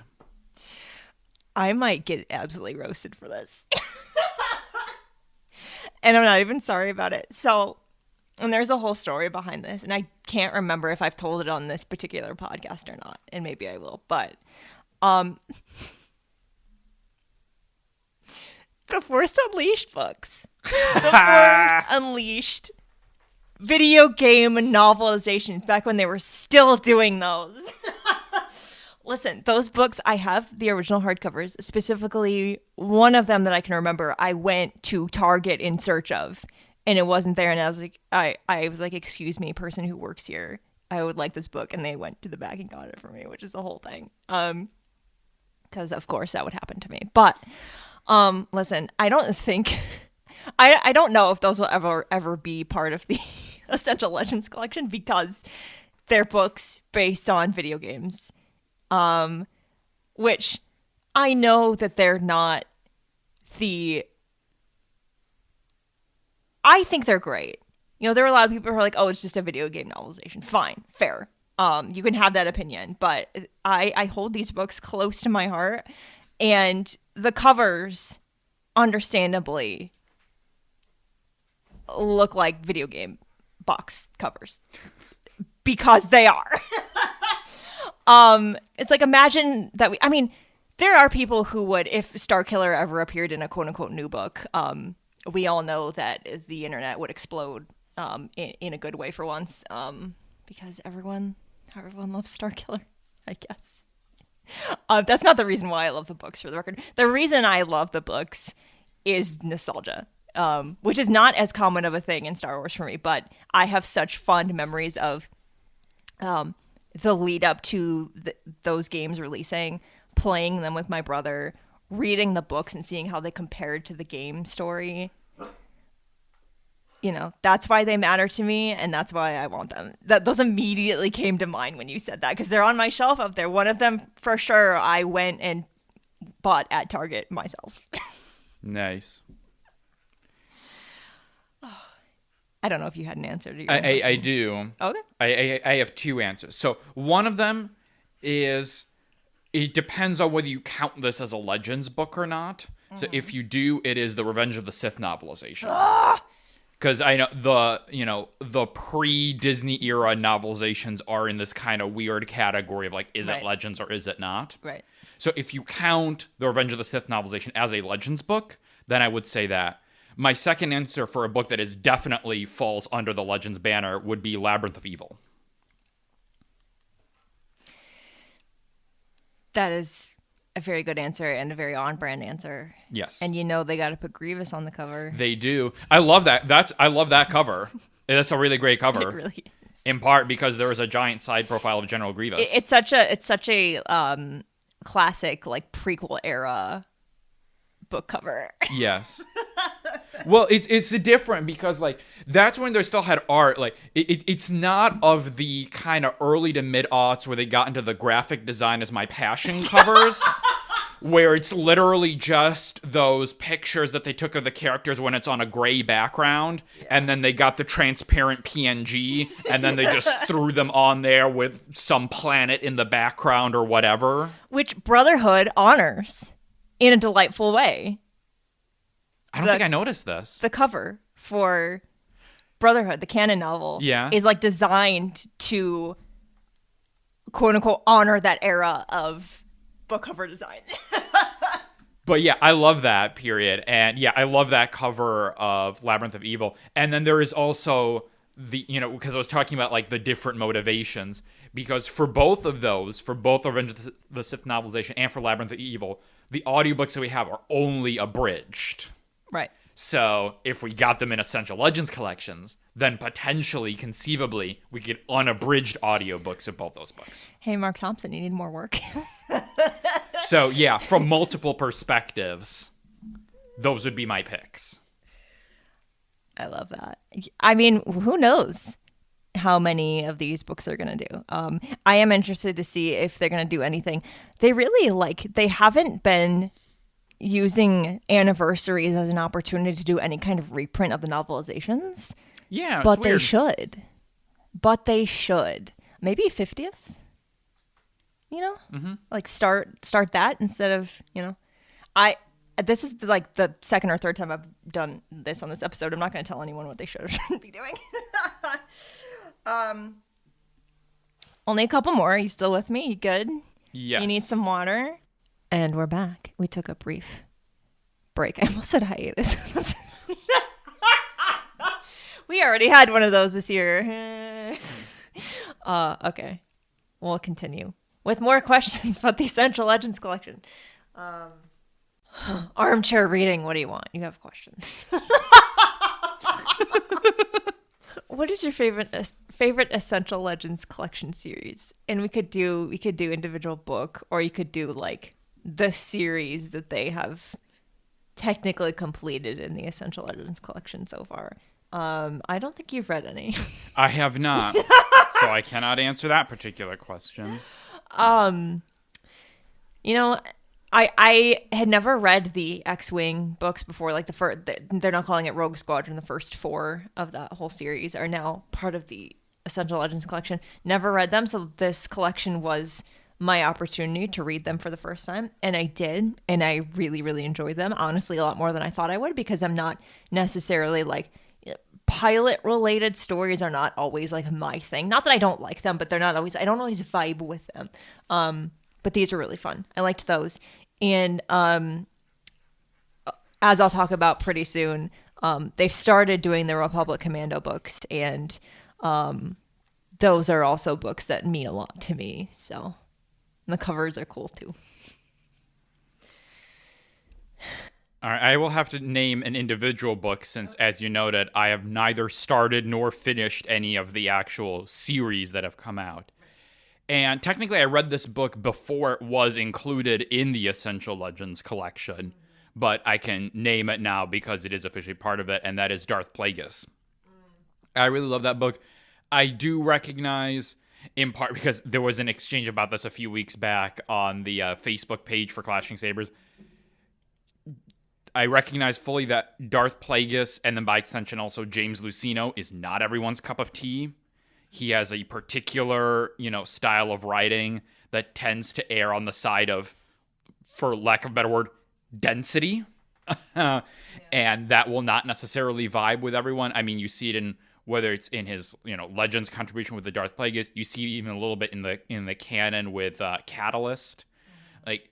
I might get absolutely roasted for this. And I'm not even sorry about it. So, and there's a whole story behind this, and I can't remember if I've told it on this particular podcast or not, and maybe I will, but the Force Unleashed books. The Force Unleashed video game novelizations back when they were still doing those. Listen, those books, I have the original hardcovers, specifically one of them that I can remember I went to Target in search of, and it wasn't there, and I was like, excuse me, person who works here, I would like this book, and they went to the back and got it for me, which is the whole thing. Because of course that would happen to me. But listen, I don't think I don't know if those will ever be part of the Essential Legends collection, because they're books based on video games. Which I know that they're not I think they're great. There are a lot of people who are like, oh, it's just a video game novelization. Fine, fair. You can have that opinion, but I hold these books close to my heart, and the covers, understandably, look like video game box covers because they are. It's like, imagine that there are people who would, if Starkiller ever appeared in a quote unquote new book, we all know that the internet would explode, in a good way for once, because everyone loves Starkiller, I guess. That's not the reason why I love the books, for the record. The reason I love the books is nostalgia, which is not as common of a thing in Star Wars for me, but I have such fond memories of, the lead up to those games releasing, playing them with my brother, reading the books and seeing how they compared to the game story. you know, that's why they matter to me, and that's why I want them. Those immediately came to mind when you said that, because they're on my shelf up there. One of them, for sure, I went and bought at Target myself. Nice. I don't know if you had an answer to your I do. Okay. I have two answers. So one of them is, it depends on whether you count this as a Legends book or not. So if you do, it is the Revenge of the Sith novelization. Because I know the pre-Disney era novelizations are in this kind of weird category of like, is it Legends or is it not? Right. So if you count the Revenge of the Sith novelization as a Legends book, then I would say that. My second answer for a book that is definitely falls under the Legends banner would be Labyrinth of Evil. That is a very good answer and a very on-brand answer. Yes. And you know they got to put Grievous on the cover. They do. I love that. I love that cover. That's a really great cover. It really is. In part because there is a giant side profile of General Grievous. It's such a classic like prequel era book cover. Yes. Well, it's different because like that's when they still had art. Like it's not of the kind of early to mid aughts where they got into the graphic design as my passion covers, where it's literally just those pictures that they took of the characters when it's on a gray background, and then they got the transparent PNG, and then they just threw them on there with some planet in the background or whatever. Which Brotherhood honors in a delightful way. I don't think I noticed this. The cover for Brotherhood, the canon novel, is like designed to quote unquote honor that era of book cover design. But yeah, I love that period. And yeah, I love that cover of Labyrinth of Evil. And then there is also because I was talking about like the different motivations, because for both of those, for both Revenge of the Sith novelization and for Labyrinth of Evil, the audiobooks that we have are only abridged. Right. So if we got them in Essential Legends collections, then potentially, conceivably, we get unabridged audiobooks of both those books. Hey, Mark Thompson, you need more work. So yeah, from multiple perspectives, those would be my picks. I love that. I mean, who knows how many of these books are going to do. I am interested to see if they're going to do anything. They haven't been using anniversaries as an opportunity to do any kind of reprint of the novelizations. Yeah, but weird. They should. Maybe 50th. Like start that instead of, this is like the second or third time I've done this on this episode. I'm not going to tell anyone what they should or shouldn't be doing. Only a couple more. Are you still with me? You good? Yes. You need some water? And we're back. We took a brief break. I almost said hiatus. We already had one of those this year. Okay. We'll continue with more questions about the Essential Legends collection. Armchair reading. What do you want? You have questions. What is your favorite Essential Legends collection series? And we could do individual book, or you could do like the series that they have technically completed in the Essential Legends collection so far. I don't think you've read any. I have not, so I cannot answer that particular question. I had never read the X-Wing books before. Like they're not calling it Rogue Squadron. The first 4 of that whole series are now part of the Essential Legends collection. Never read them, so this collection was my opportunity to read them for the first time, and I did, and I really, really enjoyed them. Honestly, a lot more than I thought I would, because I'm not necessarily like pilot-related stories are not always like my thing. Not that I don't like them, but they're not always. I don't always vibe with them. But these are really fun. I liked those. And as I'll talk about pretty soon, they've started doing the Republic Commando books, and those are also books that mean a lot to me. So the covers are cool too. All right, I will have to name an individual book since, as you noted, I have neither started nor finished any of the actual series that have come out. And technically, I read this book before it was included in the Essential Legends collection, but I can name it now because it is officially part of it, and that is Darth Plagueis. I really love that book. I do recognize, in part because there was an exchange about this a few weeks back on the Facebook page for Clashing Sabers. I recognize fully that Darth Plagueis, and then by extension also James Luceno, is not everyone's cup of tea. He has a particular, style of writing that tends to err on the side of, for lack of a better word, density. And that will not necessarily vibe with everyone. I mean, you see it in, whether it's in his, Legends contribution with the Darth Plagueis, you see even a little bit in the canon with Catalyst. Like,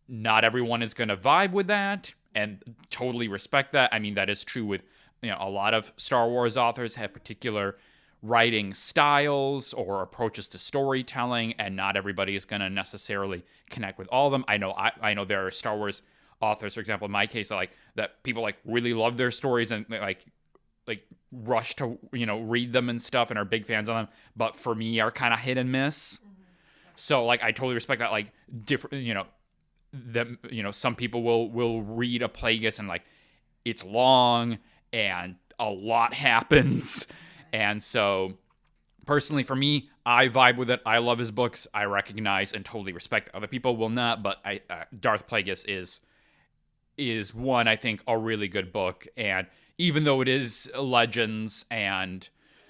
not everyone is going to vibe with that, and totally respect that. I mean, that is true with, a lot of Star Wars authors have particular writing styles or approaches to storytelling, and not everybody is going to necessarily connect with all of them. I know there are Star Wars authors, for example, in my case, that people really love their stories and like rush to read them and stuff and are big fans of them, but for me are kind of hit and miss. So I totally respect that. Different, some people will read a Plagueis and it's long and a lot happens. And so personally for me, I vibe with it. I love his books. I recognize and totally respect other people will not, but Darth Plagueis is one, I think, a really good book. And even though it is Legends and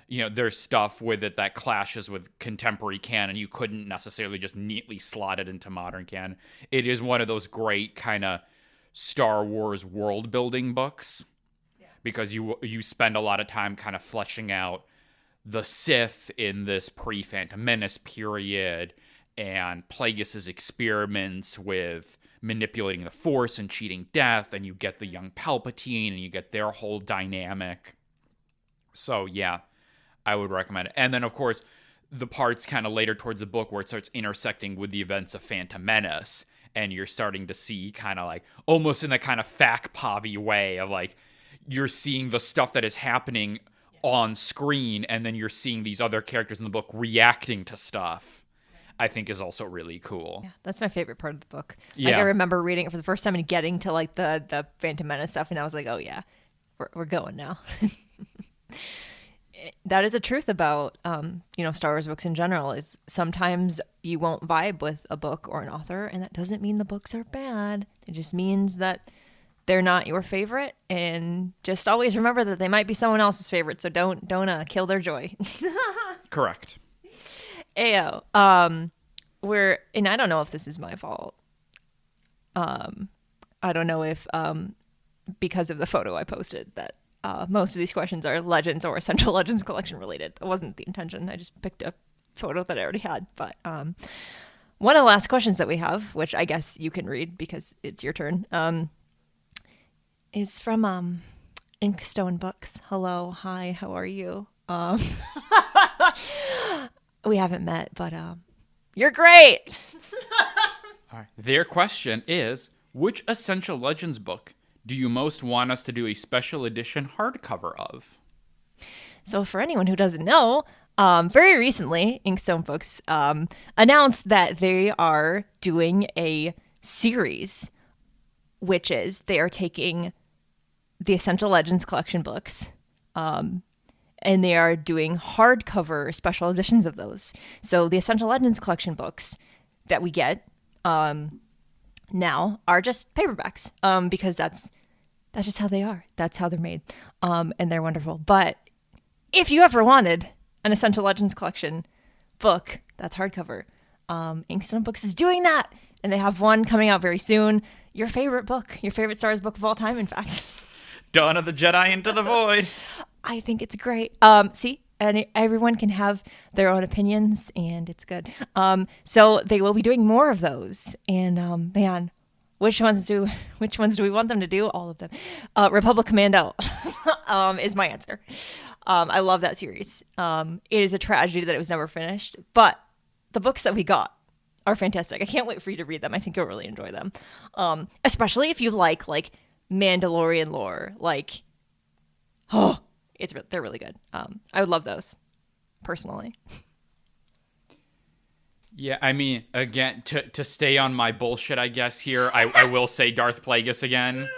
there's stuff with it that clashes with contemporary canon, you couldn't necessarily just neatly slot it into modern canon. It is one of those great kind of Star Wars world building books, because you spend a lot of time kind of fleshing out the Sith in this pre-Phantom Menace period and Plagueis' experiments with manipulating the Force and cheating death, and you get the young Palpatine and you get their whole dynamic. So yeah, I would recommend it. And then of course the parts kind of later towards the book where it starts intersecting with the events of Phantom Menace, and you're starting to see kind of almost in that kind of fact-povy way of you're seeing the stuff that is happening on screen, and then you're seeing these other characters in the book reacting to stuff, I think is also really cool. Yeah, that's my favorite part of the book. Yeah. I remember reading it for the first time and getting to the Phantom Menace stuff, and I was like, oh yeah, we're going now. That is the truth about Star Wars books in general, is sometimes you won't vibe with a book or an author, and that doesn't mean the books are bad. It just means that they're not your favorite, and just always remember that they might be someone else's favorite, so don't kill their joy. Correct. Ayo. And I don't know if this is my fault. I don't know if because of the photo I posted that most of these questions are Legends or Essential Legends Collection related. That wasn't the intention. I just picked a photo that I already had. But one of the last questions that we have, which I guess you can read because it's your turn, is from Inkstone Books. Hello, hi, how are you? We haven't met, but you're great. All right. Their question is, which Essential Legends book do you most want us to do a special edition hardcover of? So for anyone who doesn't know, very recently, Inkstone Books announced that they are doing a series, which is they are taking the Essential Legends collection books, and they are doing hardcover special editions of those. So the Essential Legends collection books that we get now are just paperbacks, because that's just how they are. That's how they're made, and they're wonderful. But if you ever wanted an Essential Legends collection book that's hardcover, Inkstone Books is doing that, and they have one coming out very soon. Your favorite book, your favorite Star Wars book of all time, in fact. Dawn of the Jedi Into the Void. I think it's great. See, and everyone can have their own opinions, and it's good. So they will be doing more of those. And man, which ones do we want them to do? All of them. Republic Commando is my answer. I love that series. It is a tragedy that it was never finished, but the books that we got are fantastic. I can't wait for you to read them. I think you'll really enjoy them, especially if you like Mandalorian lore. They're really good. I would love those, personally. Yeah, I mean, again, to stay on my bullshit, I guess, here, I will say Darth Plagueis again.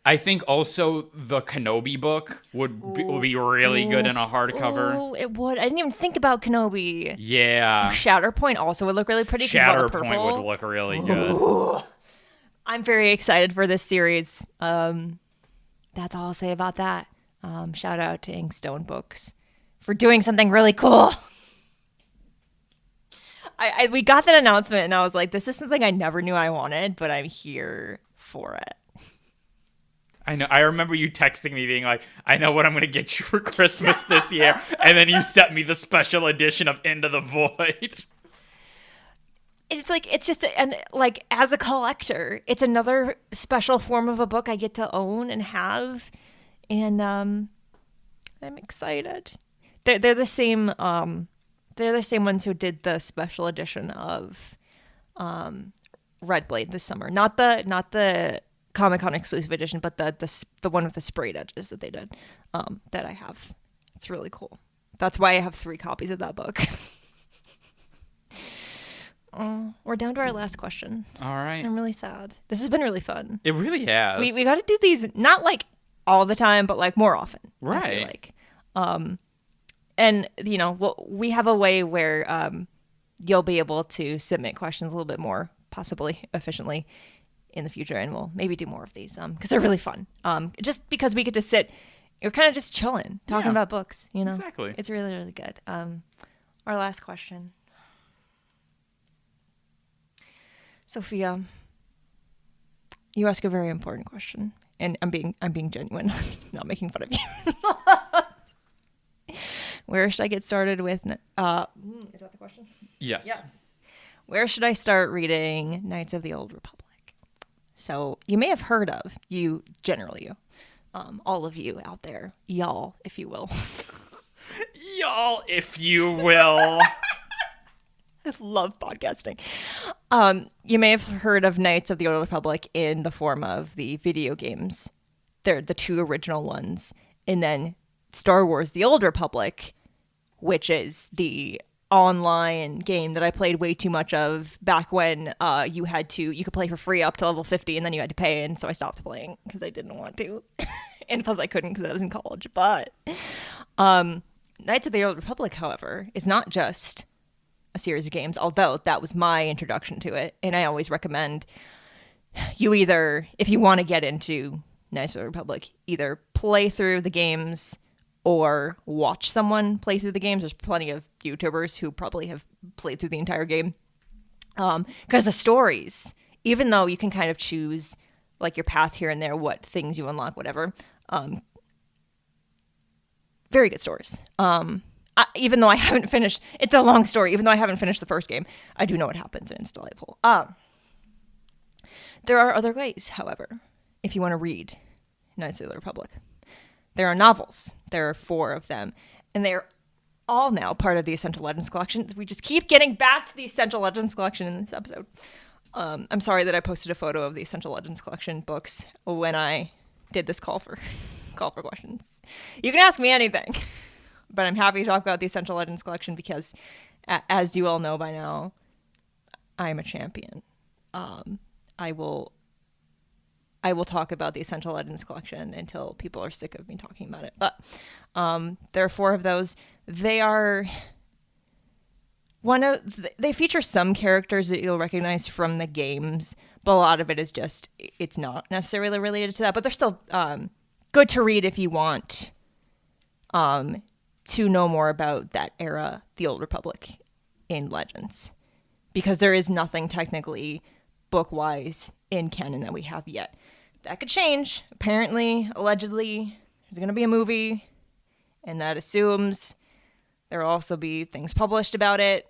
I think also the Kenobi book would be really good in a hardcover. Oh, it would. I didn't even think about Kenobi. Yeah. Shatterpoint also would look really pretty. Shatterpoint would look really good. I'm very excited for this series. That's all I'll say about that. Shout out to Inkstone Books for doing something really cool. We got that announcement and I was like, this is something I never knew I wanted, but I'm here for it. I know. I remember you texting me being like, I know what I'm going to get you for Christmas this year. And then you sent me the special edition of Into the Void. It's like, it's just, and like as a collector, it's another special form of a book I get to own and have. And I'm excited. They're the same, they're the same ones who did the special edition of Red Blade this summer. Not the Comic-Con exclusive edition, but the one with the sprayed edges that they did that I have. It's really cool. That's why I have 3 copies of that book. We're down to our last question. All right. I'm really sad. This has been really fun. It really has. We got to do these not like all the time, but like more often. Right. I feel like. And you know, we have a way where you'll be able to submit questions a little bit more, possibly efficiently, in the future, and we'll maybe do more of these because they're really fun. Just because we get to sit, you're kind of just chilling, talking about books. You know, exactly. It's really, really good. Our last question. Sophia, you ask a very important question, and I'm being genuine, not making fun of you. Where should I get started with? Is that the question? Yes. Where should I start reading Knights of the Old Republic? So you may have heard of all of you out there, y'all, if you will. Y'all, if you will. I love podcasting. You may have heard of Knights of the Old Republic in the form of the video games. They're the 2 original ones. And then Star Wars The Old Republic, which is the online game that I played way too much of back when you could play for free up to level 50 and then you had to pay. And so I stopped playing because I didn't want to. And plus I couldn't because I was in college. But Knights of the Old Republic, however, is not just a series of games, although that was my introduction to it. And I always recommend you either, if you want to get into Knights of the Republic, either play through the games or watch someone play through the games. There's plenty of YouTubers who probably have played through the entire game. Because the stories, even though you can kind of choose like your path here and there, what things you unlock, whatever, very good stories. Even though I haven't finished, it's a long story. Even though I haven't finished the first game, I do know what happens, and it's delightful. There are other ways, however, if you want to read Knights of the Republic. There are novels. There are 4 of them, and they're all now part of the Essential Legends collection. We just keep getting back to the Essential Legends collection in this episode. I'm sorry that I posted a photo of the Essential Legends collection books when I did this call for questions. You can ask me anything. But I'm happy to talk about the Essential Legends collection because, as you all know by now, I'm a champion. I will talk about the Essential Legends collection until people are sick of me talking about it. But there are 4 of those. They feature some characters that you'll recognize from the games, but a lot of it is just, it's not necessarily related to that. But they're still good to read if you want to know more about that era, the Old Republic, in Legends. Because there is nothing technically book-wise in canon that we have yet. That could change. Apparently, allegedly, there's going to be a movie, and that assumes there will also be things published about it.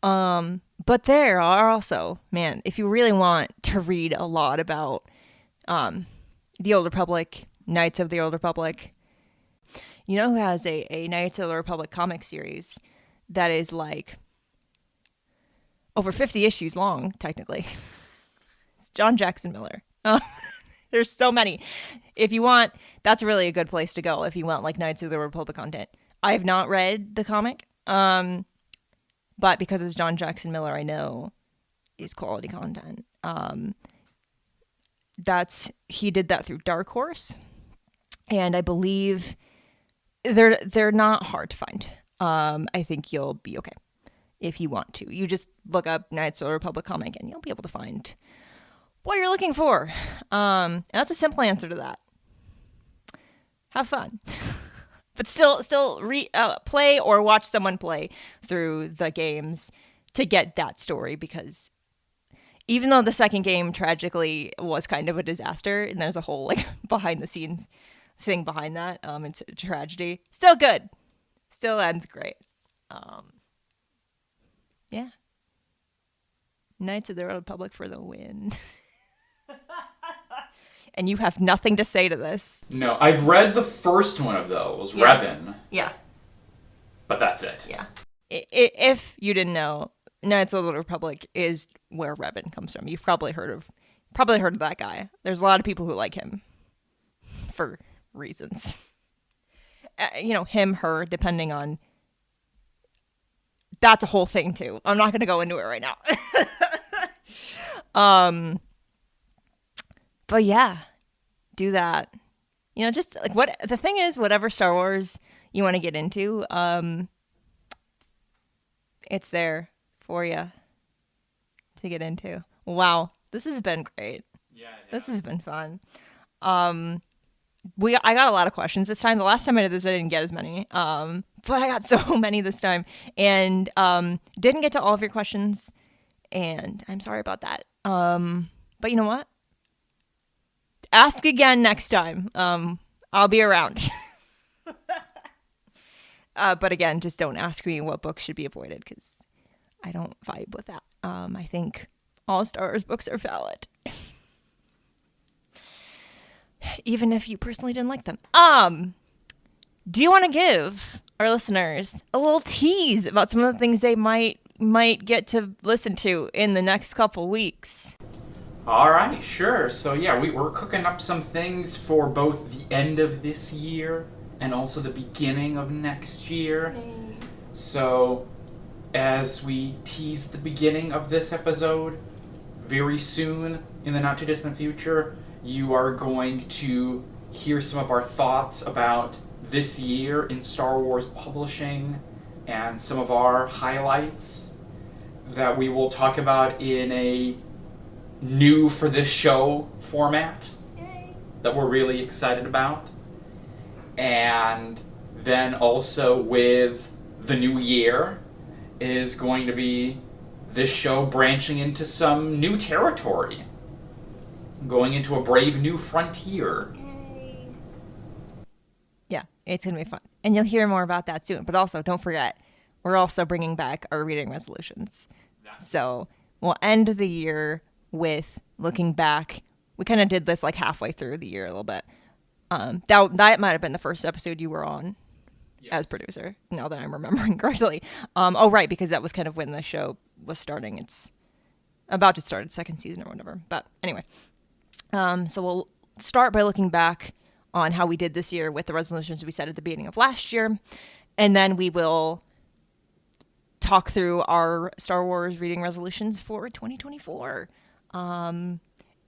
But there are also, man, if you really want to read a lot about the Old Republic, Knights of the Old Republic, you know who has a Knights of the Republic comic series that is like over 50 issues long, technically? It's John Jackson Miller. There's so many. If you want, that's really a good place to go if you want like Knights of the Republic content. I have not read the comic, but because it's John Jackson Miller, I know is quality content. he did that through Dark Horse, and I believe they're not hard to find. I think you'll be okay if you want to. You just look up Knights of the Republic comic, and you'll be able to find what you're looking for. And that's a simple answer to that. Have fun. But still play or watch someone play through the games to get that story, because even though the second game tragically was kind of a disaster, and there's a whole like behind the scenes thing behind that, it's a tragedy. Still good. Still ends great. Yeah. Knights of the Republic for the win. And you have nothing to say to this. No, I've read the first one of those, Yeah. Revan. Yeah. But that's it. Yeah. If you didn't know, Knights of the Republic is where Revan comes from. You've probably heard of that guy. There's a lot of people who like him for reasons. Him, her, depending on. That's a whole thing too. I'm not going to go into it right now. But yeah, do that. Just like what the thing is, whatever Star Wars you want to get into, it's there for you to get into. Wow, this has been great. Yeah. This has been fun. I got a lot of questions this time. The last time I did this, I didn't get as many. But I got so many this time, and didn't get to all of your questions, and I'm sorry about that. But you know what? Ask again next time. I'll be around. But again, just don't ask me what books should be avoided, because I don't vibe with that. I think all Star Wars books are valid. Even if you personally didn't like them. Do you want to give our listeners a little tease about some of the things they might get to listen to in the next couple weeks? All right, sure. So yeah, we're cooking up some things for both the end of this year and also the beginning of next year. Hey. So as we tease the beginning of this episode, very soon in the not too distant future, you are going to hear some of our thoughts about this year in Star Wars publishing and some of our highlights that we will talk about in a new for this show format. Yay. That we're really excited about. And then also with the new year is going to be this show branching into some new territory. Going into a brave new frontier. Yay. Yeah, it's going to be fun. And you'll hear more about that soon. But also, don't forget, we're also bringing back our reading resolutions. So we'll end the year with looking back. We kind of did this like halfway through the year a little bit. That might have been the first episode you were on. Yes. As producer, now that I'm remembering correctly. Oh, right, because that was kind of when the show was starting. It's about to start its second season or whatever. But anyway, so we'll start by looking back on how we did this year with the resolutions we set at the beginning of last year. And then we will talk through our Star Wars reading resolutions for 2024. And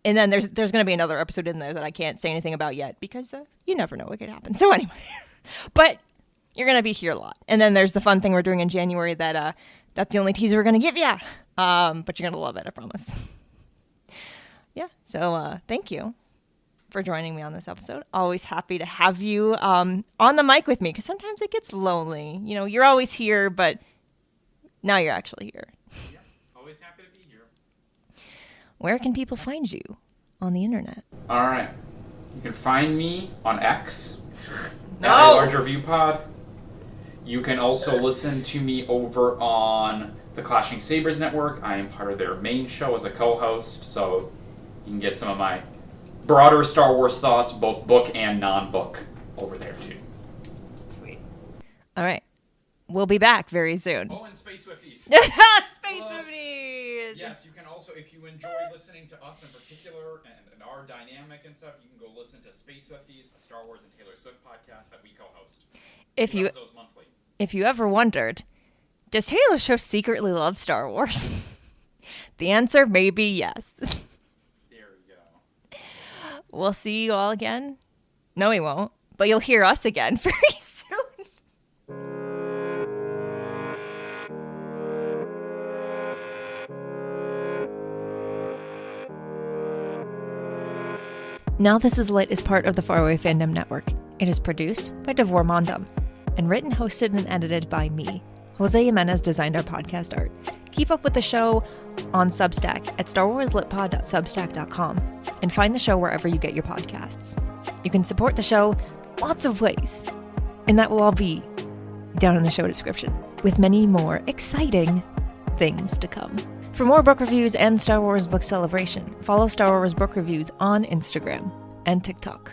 then there's going to be another episode in there that I can't say anything about yet, because you never know what could happen. So anyway, but you're going to be here a lot. And then there's the fun thing we're doing in January that that's the only teaser we're going to give you. But you're going to love it, I promise. Yeah. So thank you for joining me on this episode. Always happy to have you on the mic with me, because sometimes it gets lonely. You're always here, but now you're actually here. Yeah, always happy to be here. Where can people find you on the internet? All right. You can find me on X. No! At a Larger View Pod. You can also listen to me over on the Clashing Sabers Network. I am part of their main show as a co-host, so you can get some of my broader Star Wars thoughts, both book and non-book, over there too. Sweet. All right. We'll be back very soon. Oh, and Space Swifties. Space Swifties! Yes, you can also, if you enjoy listening to us in particular and our dynamic and stuff, you can go listen to Space Swifties, a Star Wars and Taylor Swift podcast that we co-host. If you ever wondered, does Taylor Swift secretly love Star Wars? The answer may be yes. There we go. we'll see you all again. No, we won't. But you'll hear us again very soon. Now This Is Lit is part of the Faraway Fandom Network. It is produced by Davor Mondom and written, hosted, and edited by me. Jose Jimenez designed our podcast art. Keep up with the show on Substack at starwarslitpod.substack.com and find the show wherever you get your podcasts. You can support the show lots of ways, and that will all be down in the show description, with many more exciting things to come. For more book reviews and Star Wars Book Celebration, follow Star Wars Book Reviews on Instagram and TikTok.